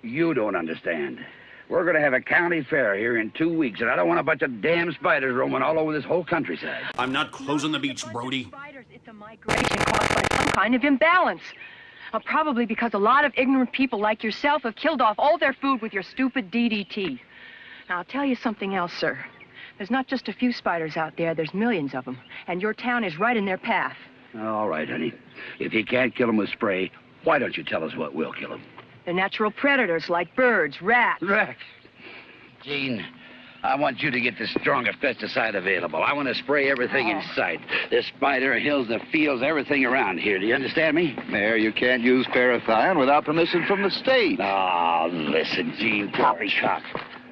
you don't understand. We're going to have a county fair here in 2 weeks, and I don't want a bunch of damn spiders roaming all over this whole countryside. I'm not closing the beach, Brody. It's a migration caused by some kind of imbalance. Probably because a lot of ignorant people like yourself have killed off all their food with your stupid DDT. Now, I'll tell you something else, sir. There's not just a few spiders out there, there's millions of them. And your town is right in their path. All right, honey. If you can't kill them with spray, why don't you tell us what will kill them? They're natural predators like birds, rats. Rats. Gene, I want you to get the strongest pesticide available. I want to spray everything in sight. The spider hills, the fields, everything around here. Do you understand me? Mayor, you can't use parathion without permission from the state. Oh, listen, Gene, poppycock.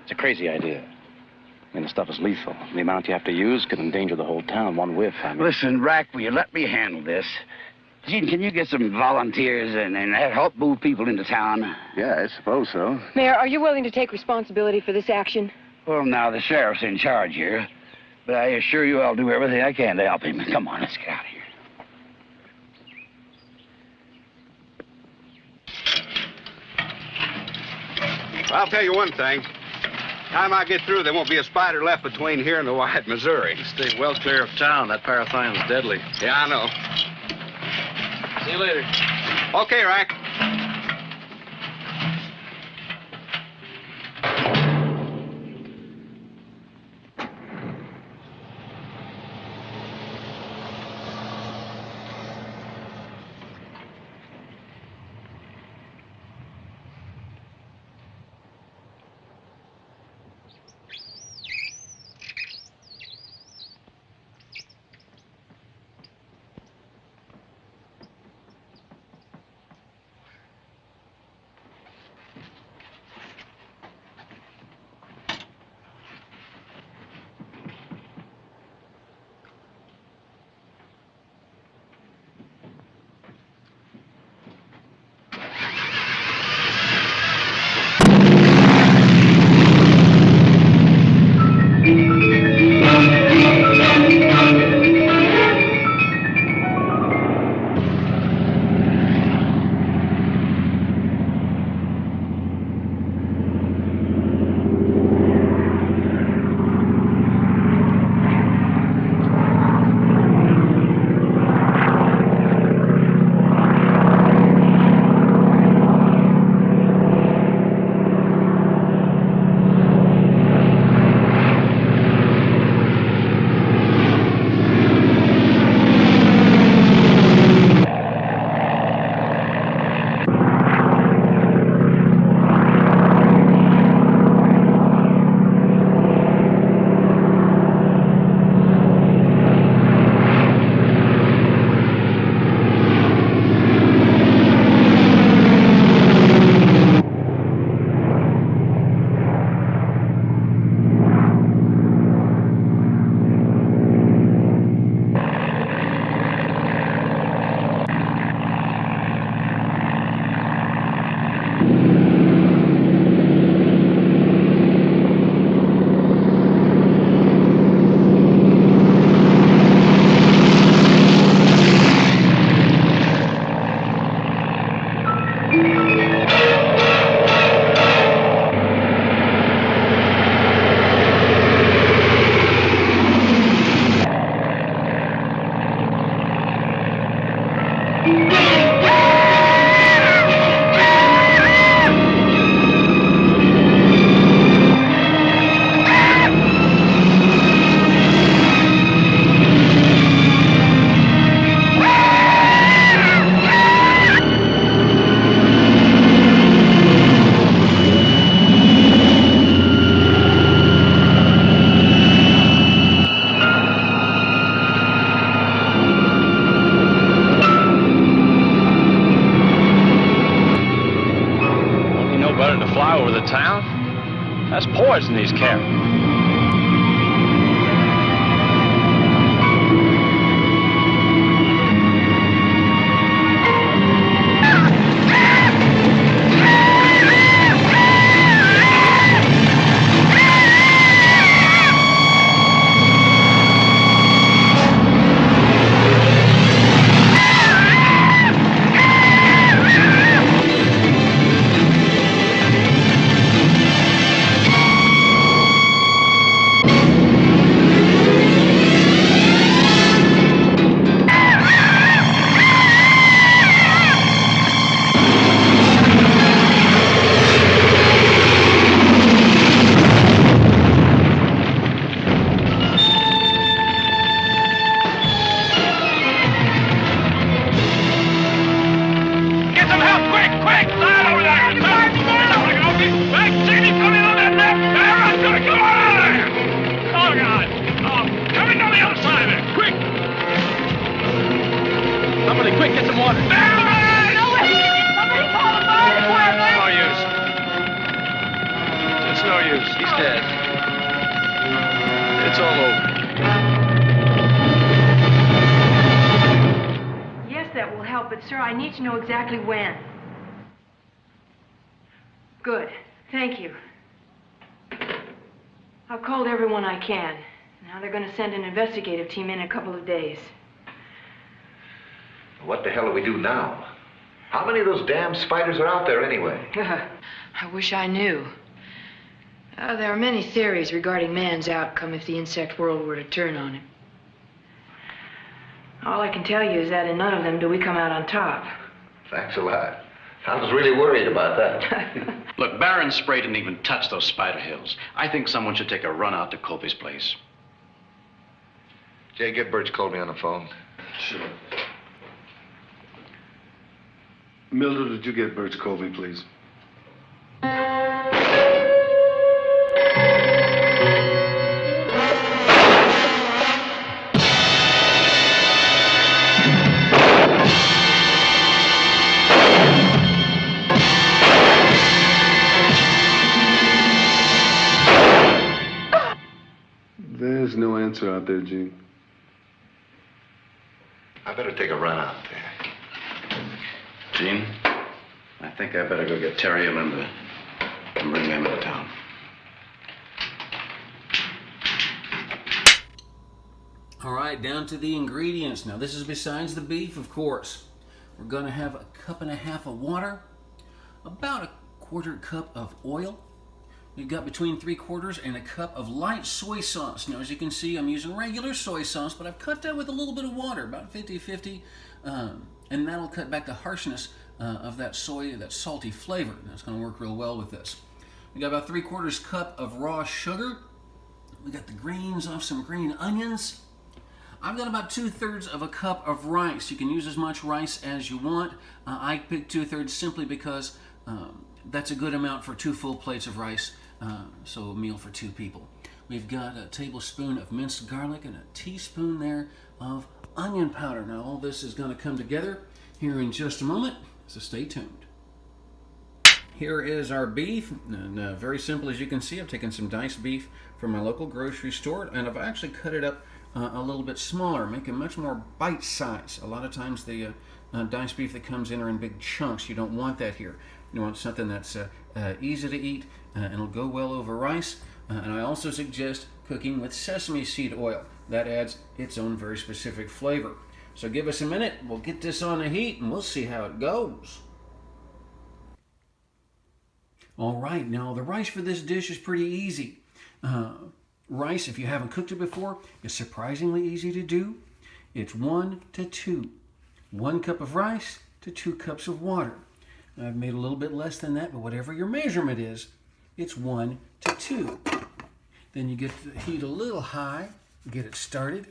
It's a crazy idea. I mean, the stuff is lethal. The amount you have to use could endanger the whole town. One whiff, I mean. Listen, Rack, will you let me handle this? Gene, can you get some volunteers and help move people into town? Yeah, I suppose so. Mayor, are you willing to take responsibility for this action? Well, now, the sheriff's in charge here. But I assure you I'll do everything I can to help him. Come on, let's get out of here. I'll tell you one thing. Time I get through, there won't be a spider left between here and the wide Missouri. Stay well clear of town. That parathion's deadly. Yeah, I know. See you later. Okay, Rack. That's poison he's carrying. Good. Thank you. I've called everyone I can. Now they're going to send an investigative team in a couple of days. What the hell do we do now? How many of those damn spiders are out there anyway? I wish I knew. There are many theories regarding man's outcome if the insect world were to turn on him. All I can tell you is that in none of them do we come out on top. Thanks a lot. I was really worried about that. Look, Baron Spray didn't even touch those spider hills. I think someone should take a run out to Colby's place. Jay, get Birch Colby on the phone. Sure. Mildred, did you get Birch Colby, please? There's no answer out there, Gene. I better take a run out there. Gene, I think I better go get Terry and Linda and bring them into town. All right, down to the ingredients. Now, this is besides the beef, of course. We're going to have 1.5 cups of water, about 1/4 cup of oil. We've got between 3/4 and 1 cup of light soy sauce. Now, as you can see, I'm using regular soy sauce, but I've cut that with a little bit of water, about 50-50, and that'll cut back the harshness of that soy, that salty flavor. That's going to work real well with this. We got about 3/4 cup of raw sugar. We got the greens off some green onions. I've got about 2/3 of a cup of rice. You can use as much rice as you want. I picked 2/3 simply because that's a good amount for 2 full plates of rice, so a meal for 2 people. We've got a tablespoon of minced garlic and a teaspoon there of onion powder. Now all this is going to come together here in just a moment, so stay tuned. Here is our beef, and very simple as you can see. I've taken some diced beef from my local grocery store, and I've actually cut it up a little bit smaller, make it much more bite size. A lot of times the diced beef that comes in are in big chunks. You don't want that here. You want something that's easy to eat and it'll go well over rice. And I also suggest cooking with sesame seed oil. That adds its own very specific flavor. So give us a minute, we'll get this on the heat and we'll see how it goes. All right, now the rice for this dish is pretty easy. Rice, if you haven't cooked it before, is surprisingly easy to do. It's 1 to 2. 1 cup of rice to 2 cups of water. I've made a little bit less than that, but whatever your measurement is, it's 1 to 2. Then you get the heat a little high, get it started,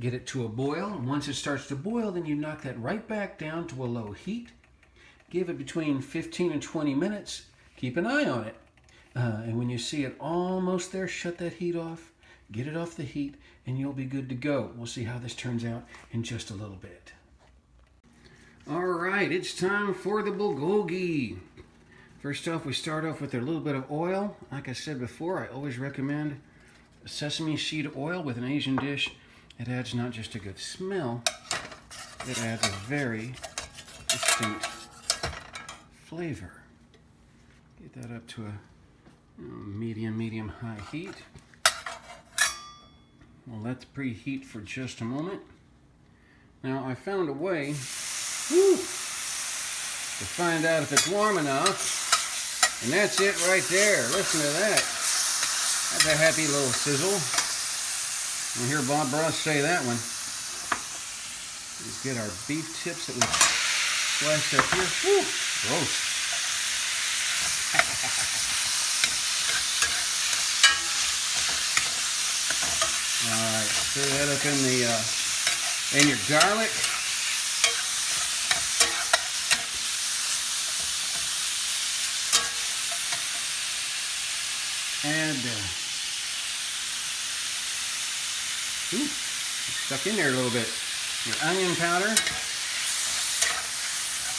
get it to a boil. And once it starts to boil, then you knock that right back down to a low heat. Give it between 15 and 20 minutes. Keep an eye on it. And when you see it almost there, shut that heat off, get it off the heat, and you'll be good to go. We'll see how this turns out in just a little bit. All right, it's time for the bulgogi. First off, we start off with a little bit of oil. Like I said before, I always recommend sesame seed oil with an Asian dish. It adds not just a good smell, it adds a very distinct flavor. Get that up to a medium high heat. Well, let's preheat for just a moment. Now, I found a way to find out if it's warm enough, and that's it right there. Listen to that. That's a happy little sizzle. You'll hear Bob Ross say that one. Let's get our beef tips that we sliced up here. Woo, gross. All right, stir that up in your garlic. And stuck in there a little bit. Your onion powder.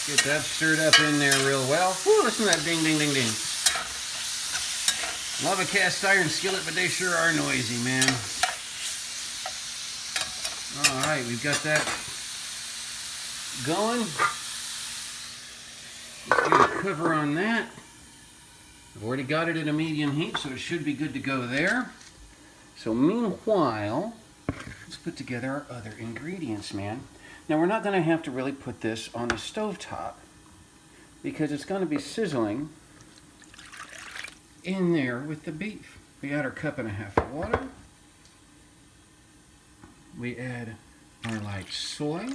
Get that stirred up in there real well. Woo, listen to that ding, ding, ding, ding. Love a cast iron skillet, but they sure are noisy, man. All right, we've got that going. Let's get a cover on that. I've already got it at a medium heat, so it should be good to go there. So meanwhile, let's put together our other ingredients, man. Now, we're not going to have to really put this on the stovetop. because it's going to be sizzling in there with the beef. We add our 1.5 cups of water. We add our light soy.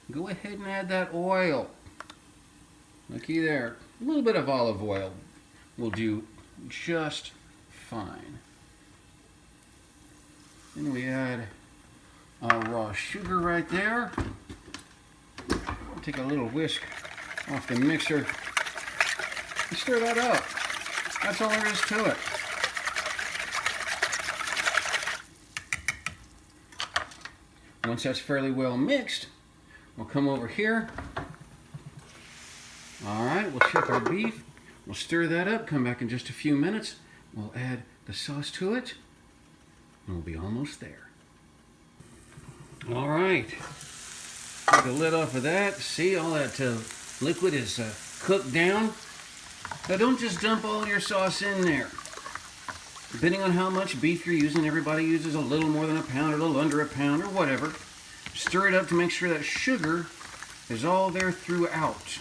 Go ahead and add that oil. Looky there. A little bit of olive oil will do just fine. Then we add our raw sugar right there. Take a little whisk off the mixer and stir that up. That's all there is to it. Once that's fairly well mixed, we'll come over here. All right, we'll check our beef. We'll stir that up, come back in just a few minutes. We'll add the sauce to it, and we'll be almost there. All right, take the lid off of that. See, all that liquid is cooked down. Now don't just dump all your sauce in there. Depending on how much beef you're using, everybody uses a little more than a pound or a little under a pound or whatever. Stir it up to make sure that sugar is all there throughout.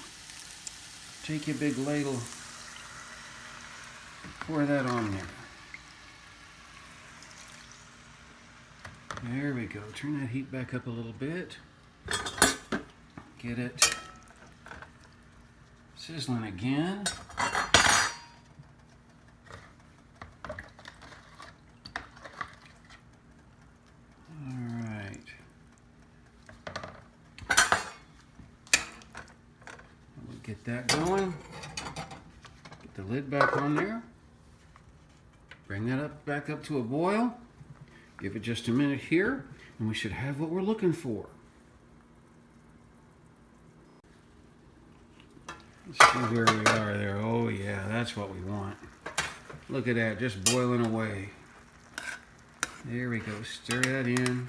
Take your big ladle, pour that on there. There we go. Turn that heat back up a little bit. Get it sizzling again. Get that going. Get the lid back on there. Bring that up back up to a boil. Give it just a minute here, and we should have what we're looking for. Let's see where we are there. Oh yeah, that's what we want. Look at that, just boiling away. There we go. Stir that in.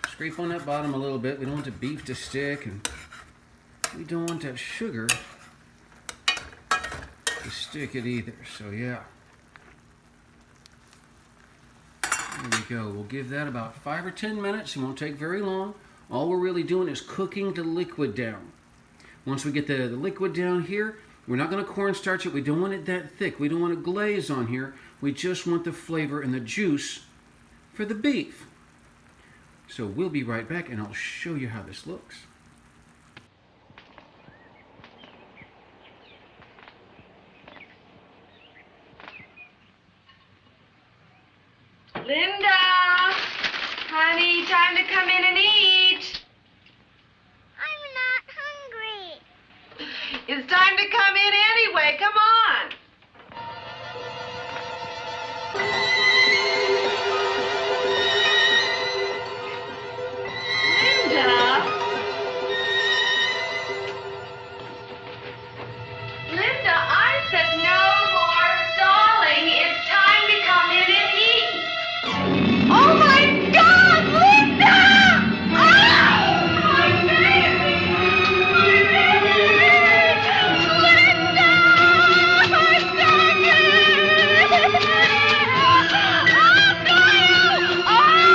Scrape on that bottom a little bit. We don't want the beef to stick, and we don't want that sugar to stick it either, so yeah. There we go. We'll give that about 5 or 10 minutes. It won't take very long. All we're really doing is cooking the liquid down. Once we get the liquid down here, we're not going to cornstarch it. We don't want it that thick. We don't want a glaze on here. We just want the flavor and the juice for the beef. So we'll be right back, and I'll show you how this looks. Linda! Honey, time to come in and eat. I'm not hungry. It's time to come in anyway. Come on. Linda, I said no more stalling. It's time to come in and eat. Oh my God, Linda! Oh, my baby! My baby! Linda! My second! Oh, Doyle!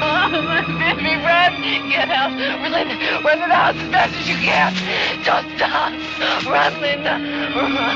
Oh, baby, run! Get out! Linda, run to the house as fast as you can! Don't stop! Run, Linda! Run!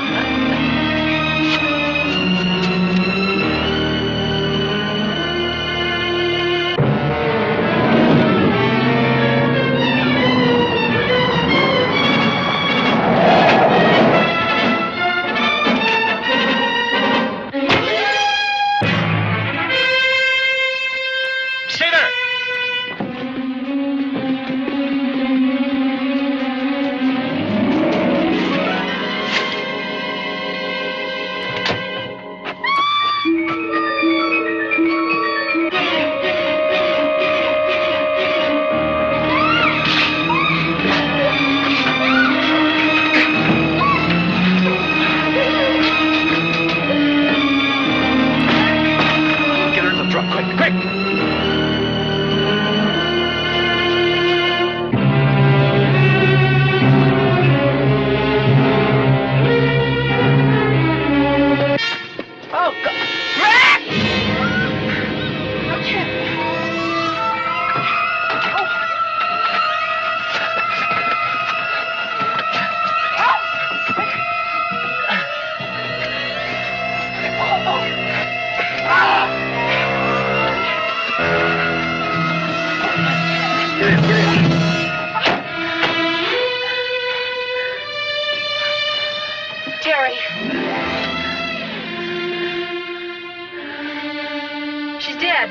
She's dead.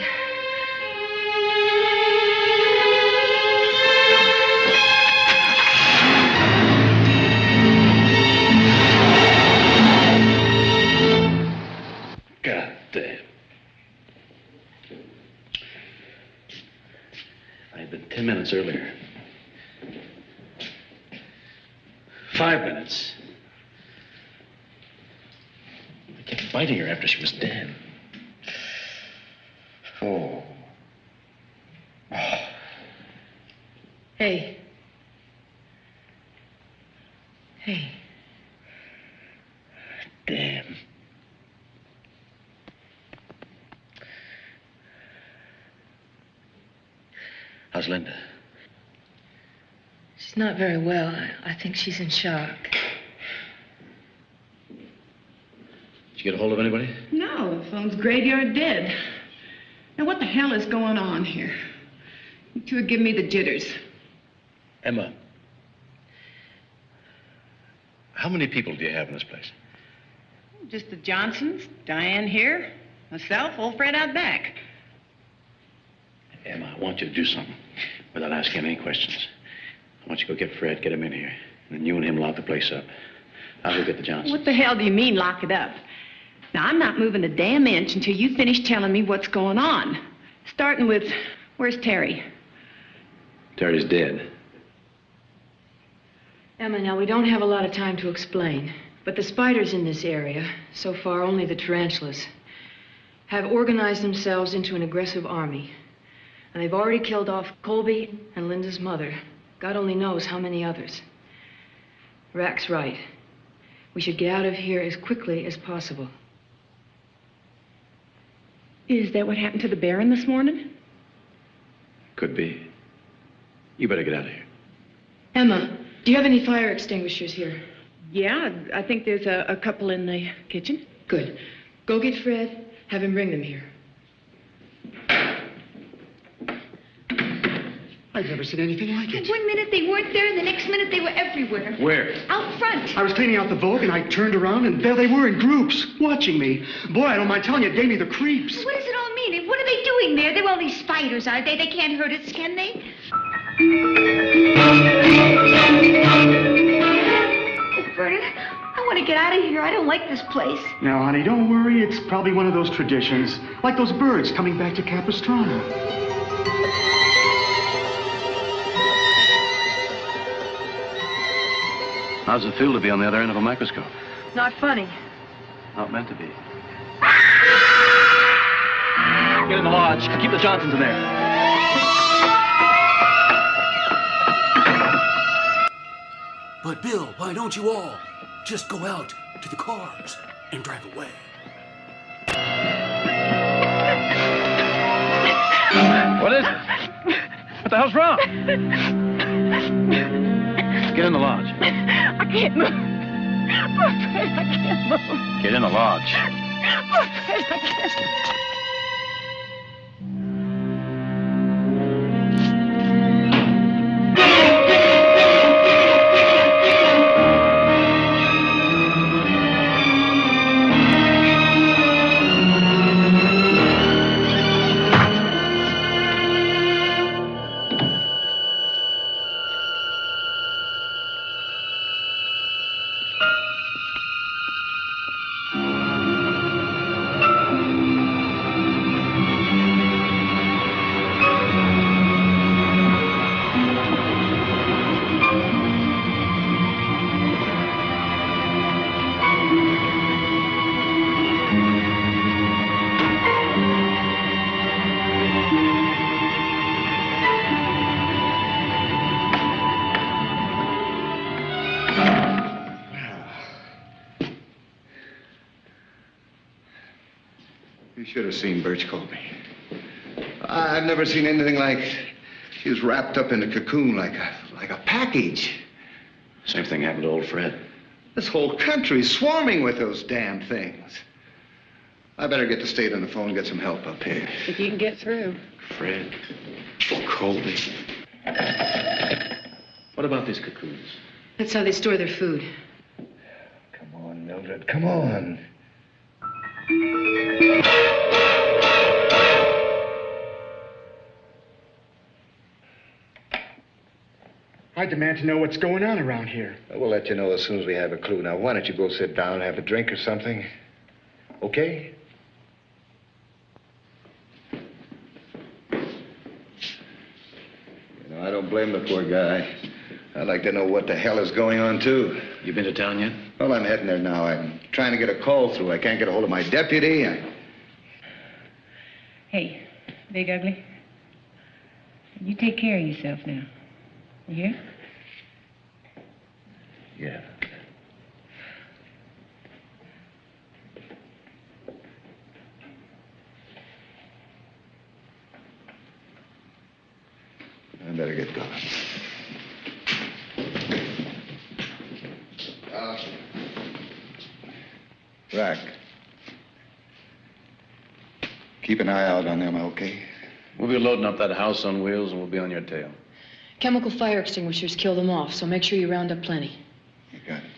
God damn. If I had been 10 minutes earlier. 5 minutes. I kept biting her after she was dead. Oh. Hey. Hey. Damn. How's Linda? She's not very well. I think she's in shock. Did you get a hold of anybody? No, the phone's graveyard dead. Now, what the hell is going on here? You two are giving me the jitters. Emma. How many people do you have in this place? Just the Johnsons, Diane here, myself, old Fred out back. Emma, I want you to do something without asking any questions. I want you to go get Fred, get him in here, and then you and him lock the place up. I'll go get the Johnsons. What the hell do you mean, lock it up? Now, I'm not moving a damn inch until you finish telling me what's going on. Starting with, where's Terry? Terry's dead. Emma, now, we don't have a lot of time to explain, but the spiders in this area, so far only the tarantulas, have organized themselves into an aggressive army. And they've already killed off Colby and Linda's mother. God only knows how many others. Rack's right. We should get out of here as quickly as possible. Is that what happened to the Baron this morning? Could be. You better get out of here. Emma, do you have any fire extinguishers here? Yeah, I think there's a couple in the kitchen. Good. Go get Fred. Have him bring them here. I've never seen anything like it. One minute they weren't there, and the next minute they were everywhere. Where? Out front. I was cleaning out the Vogue, and I turned around, and there they were in groups, watching me. Boy, I don't mind telling you, it gave me the creeps. What does it all mean? And what are they doing there? They're only spiders, aren't they? They can't hurt us, can they? Oh, Vernon, I want to get out of here. I don't like this place. Now, honey, don't worry. It's probably one of those traditions, like those birds coming back to Capistrano. How's it feel to be on the other end of a microscope? Not funny. Not meant to be. Get in the lodge. Keep the Johnsons in there. But, Bill, why don't you all just go out to the cars and drive away? What is it? What the hell's wrong? Get in the lodge. I can't move. Oh, Fred, I can't move. Get in the lodge. Oh, Fred, I can't. You should have seen Birch Colby. I've never seen anything like... She was wrapped up in a cocoon like a package. Same thing happened to old Fred. This whole country's swarming with those damn things. I better get the state on the phone and get some help up here. If you can get through. Fred. Colby. What about these cocoons? That's how they store their food. Come on, no. Mildred. Come on. I demand to know what's going on around here. We'll let you know as soon as we have a clue. Now, why don't you go sit down and have a drink or something? Okay? You know, I don't blame the poor guy. I'd like to know what the hell is going on, too. You been to town yet? Well, I'm heading there now. I'm trying to get a call through. I can't get a hold of my deputy. Hey, Big Ugly. You take care of yourself now. You hear? Yeah. I better get going. Rack. Keep an eye out on them, okay? We'll be loading up that house on wheels and we'll be on your tail. Chemical fire extinguishers kill them off, so make sure you round up plenty. You got it.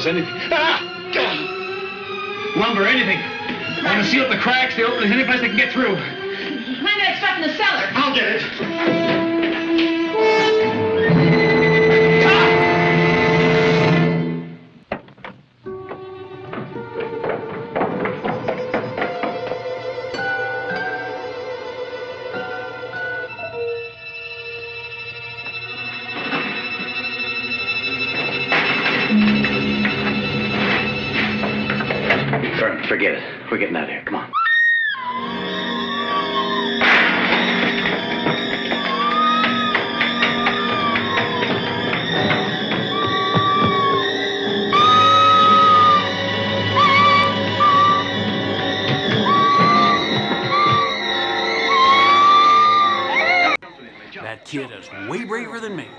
Anything. Ah! Lumber, anything. I want to seal up the cracks, the openings, any place they can get through. Find that stuff in the cellar. I'll get it. Forget it. We're getting out of here. Come on. That kid is way braver than me.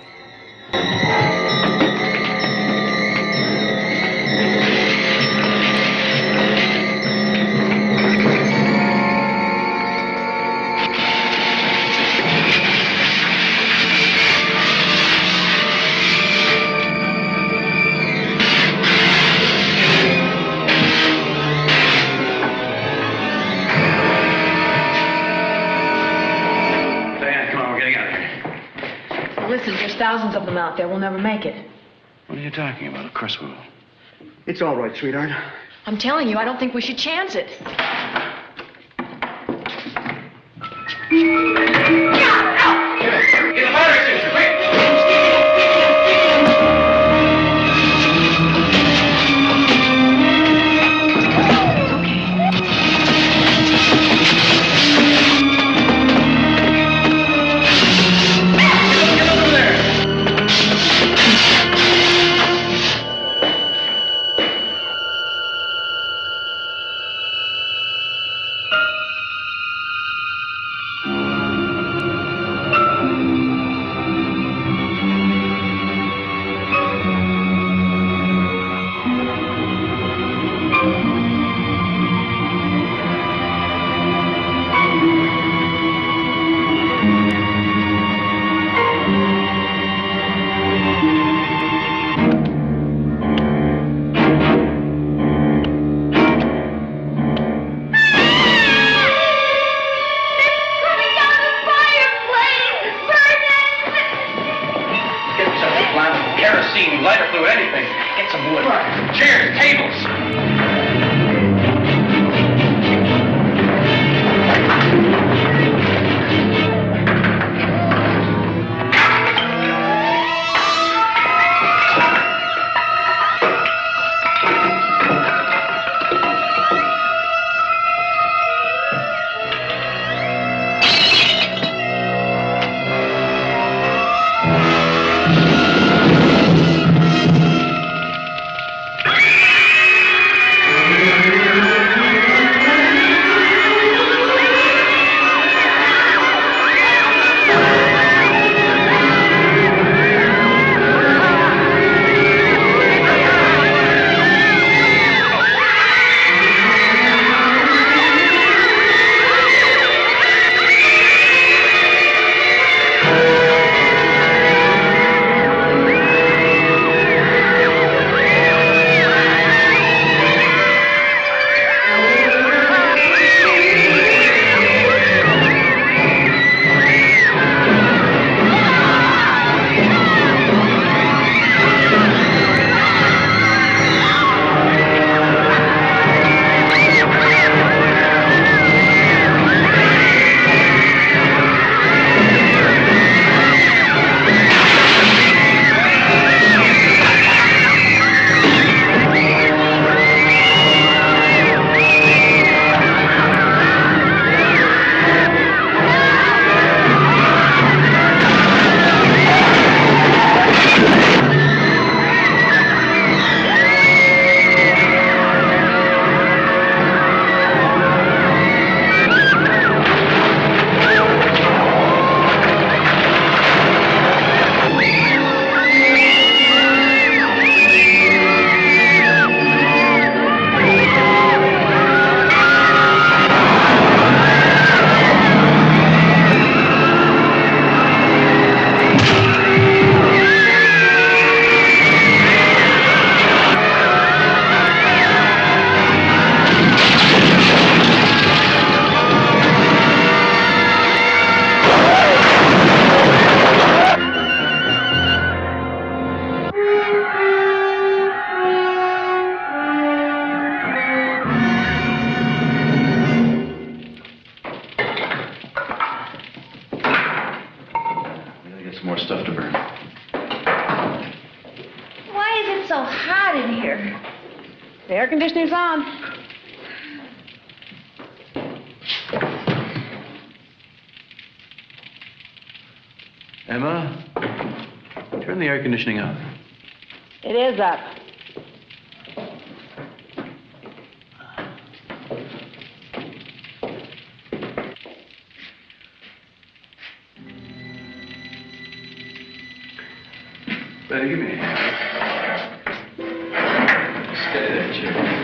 Listen, there's thousands of them out there. We'll never make it. What are you talking about? Of course we will. It's all right, sweetheart. I'm telling you, I don't think we should chance it. Get the fire extinguisher, quick! Get over there! lighter fluid, anything. Get some wood. Chairs, tables. Stuff to burn. Why is it so hot in here? The air conditioner's on. Emma, turn the air conditioning up. It is up. Betty, give me a hand. Steady that chair.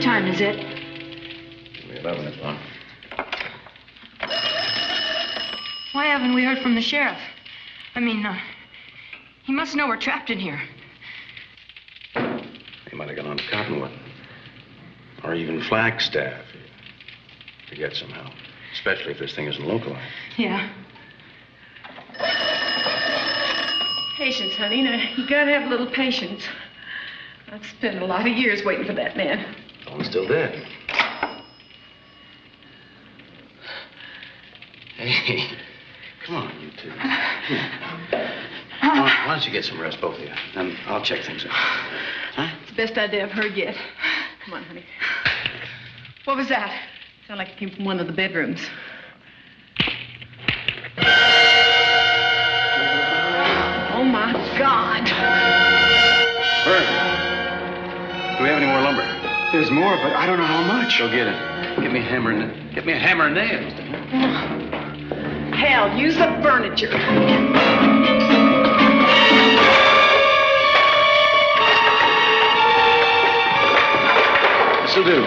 time is it? 11 o'clock. Why haven't we heard from the sheriff? I mean, he must know we're trapped in here. He might have gone on to Cottonwood. Or even Flagstaff. To get some help. Especially if this thing isn't localized. Yeah. Patience, honey. Now, you gotta have a little patience. I've spent a lot of years waiting for that man. One's still dead. Hey, come on, you two. Why don't you get some rest, both of you? And I'll check things out. Huh? It's the best idea I've heard yet. Come on, honey. What was that? Sounded like it came from one of the bedrooms. Oh, my God. Vern, do we have any more lumber? There's more, but I don't know how much. Go get it. Get me a hammer and nails. Hell, use the furniture. This'll do.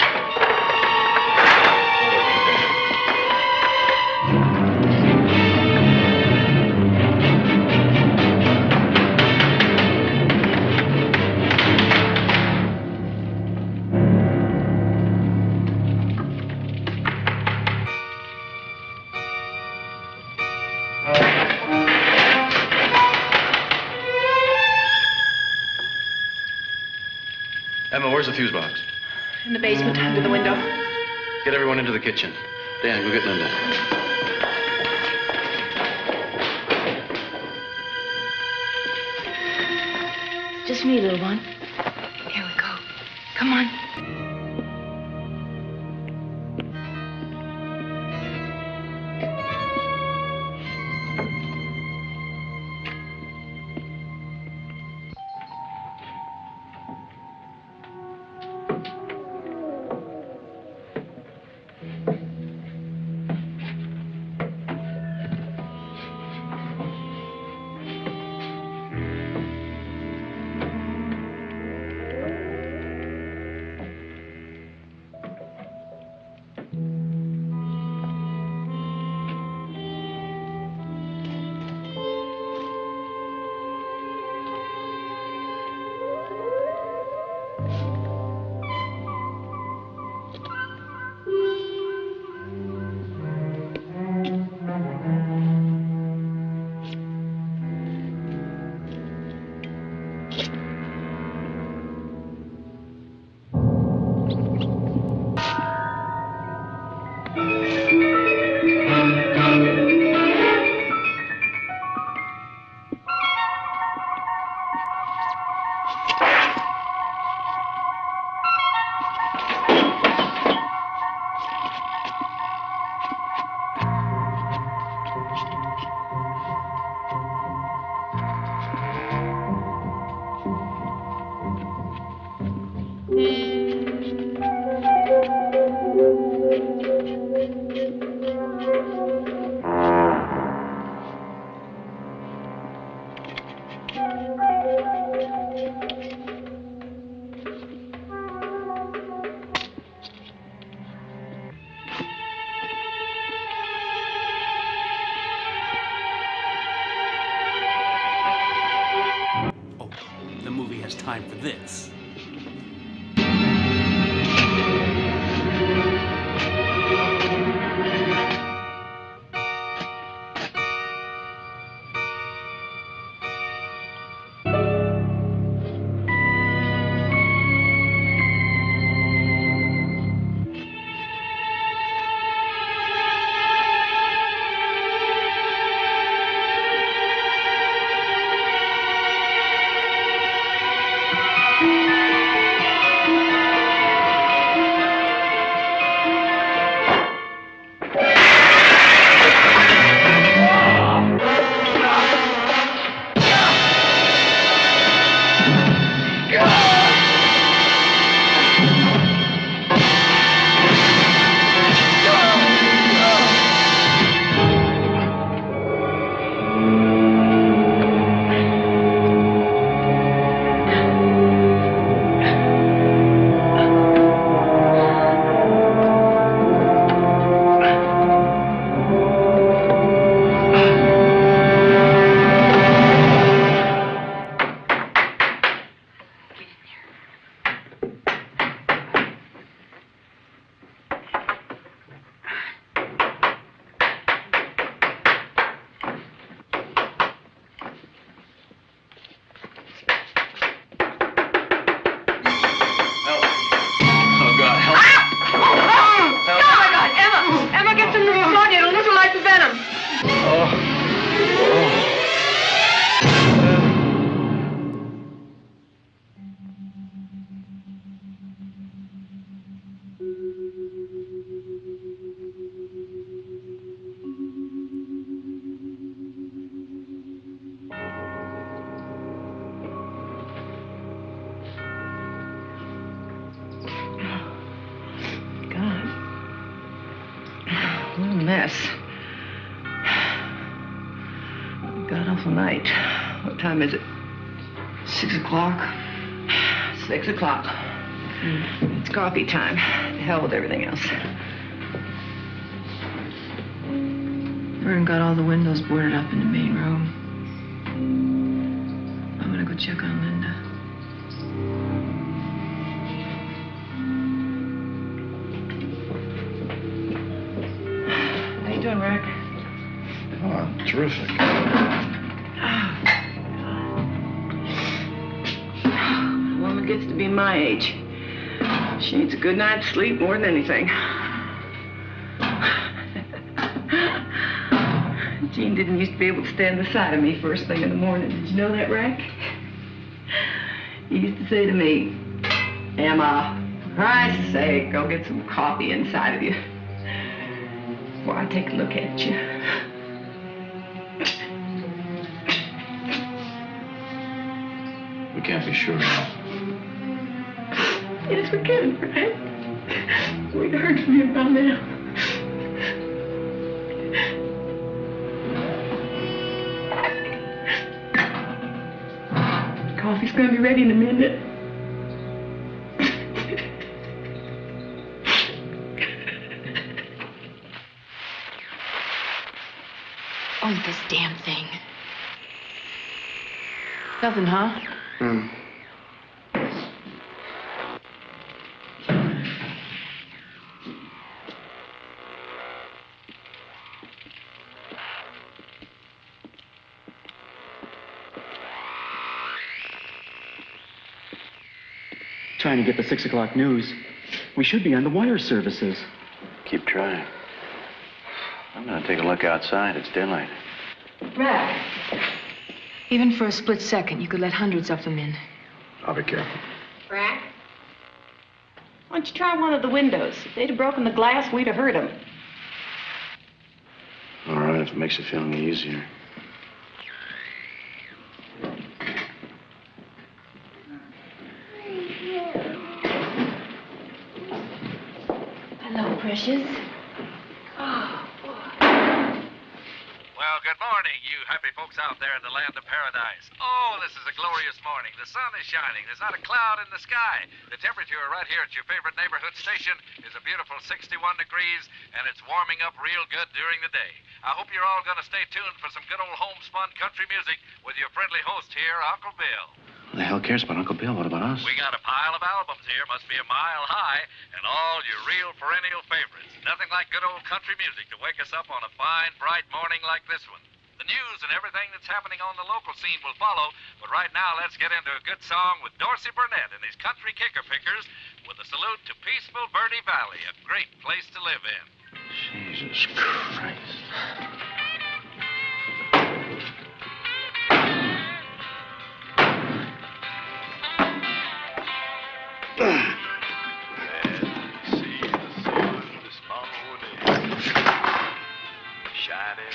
Emma, where's the fuse box? In the basement, under the window. Get everyone into the kitchen. Dan, go get Linda. Just me, little one. Here we go. Come on. Time for this. mess. God awful night. What time is it? 6 o'clock? 6 o'clock. It's coffee time. The hell with everything else. Vern got all the windows boarded up in the main room. I'm gonna go check on Linda. How you doing, Rick? Oh, I'm terrific. A woman gets to be my age. She needs a good night's sleep more than anything. Jean didn't used to be able to stand beside of me first thing in the morning. Did you know that, Rack? He used to say to me, Emma, for Christ's sake, go get some coffee inside of you before I take a look at you. We can't be sure now. Yes, we can, right? We'd heard from you by now. Coffee's gonna be ready in a minute. Oh, this damn thing. Nothing, huh? Trying to get the 6 o'clock news. We should be on the wire services. Keep trying. I'm gonna take a look outside. It's daylight. Rack. Even for a split second, you could let hundreds of them in. I'll be careful. Rack? Why don't you try one of the windows? If they'd have broken the glass, we'd have heard them. All right, if it makes it feel any easier. Hello, precious. Well, good morning, you happy folks out there in the land of paradise. Oh, this is a glorious morning. The sun is shining. There's not a cloud in the sky. The temperature right here at your favorite neighborhood station is a beautiful 61 degrees, and it's warming up real good during the day. I hope you're all going to stay tuned for some good old homespun country music with your friendly host here, Uncle Bill. Who the hell cares about Uncle Bill? What about us? We got a pile of albums here, must be a mile high, and all your real perennial favorites. Nothing like good old country music to wake us up on a fine, bright morning like this one. The news and everything that's happening on the local scene will follow, but right now let's get into a good song with Dorsey Burnett and his country kicker pickers with a salute to peaceful Verde Valley, a great place to live in. Jesus Christ. Shining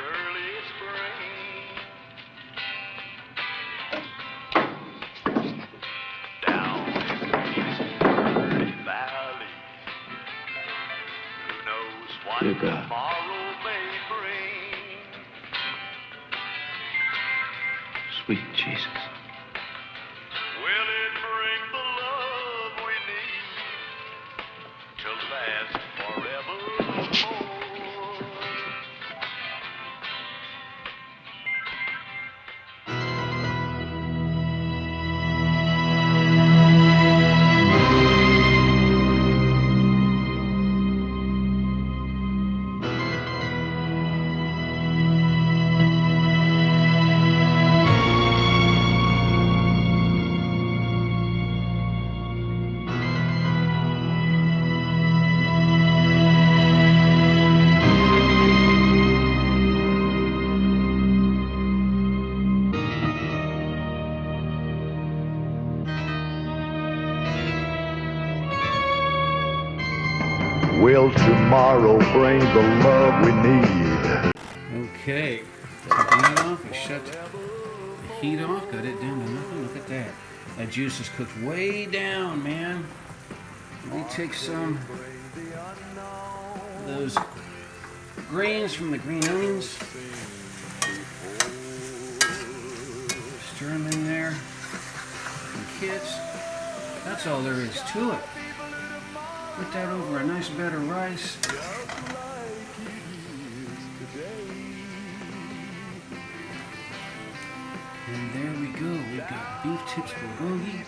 early spring. Down in the Verde Valley. Who knows what tomorrow may bring? Sweet Jesus. Will it bring the love we need to last forevermore? Will tomorrow bring the love we need? Okay. Take that off. We shut the heat off. Got it down to nothing. Look at that. That juice is cooked way down, man. Let me take some of those grains from the green onions. Stir them in there. And kids, that's all there is to it. Put that over a nice bed of rice. And there we go. We've got beef tips bulgogi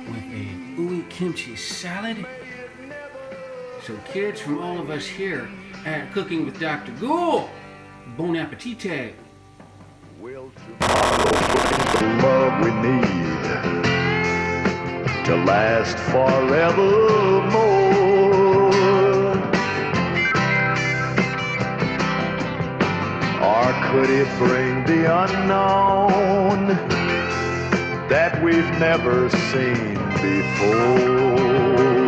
with a Oi Kimchi Salad. So kids, from all of us here at Cooking with Dr. Ghoul, bon appetite. The love we need to last forevermore. Or could it bring the unknown that we've never seen before?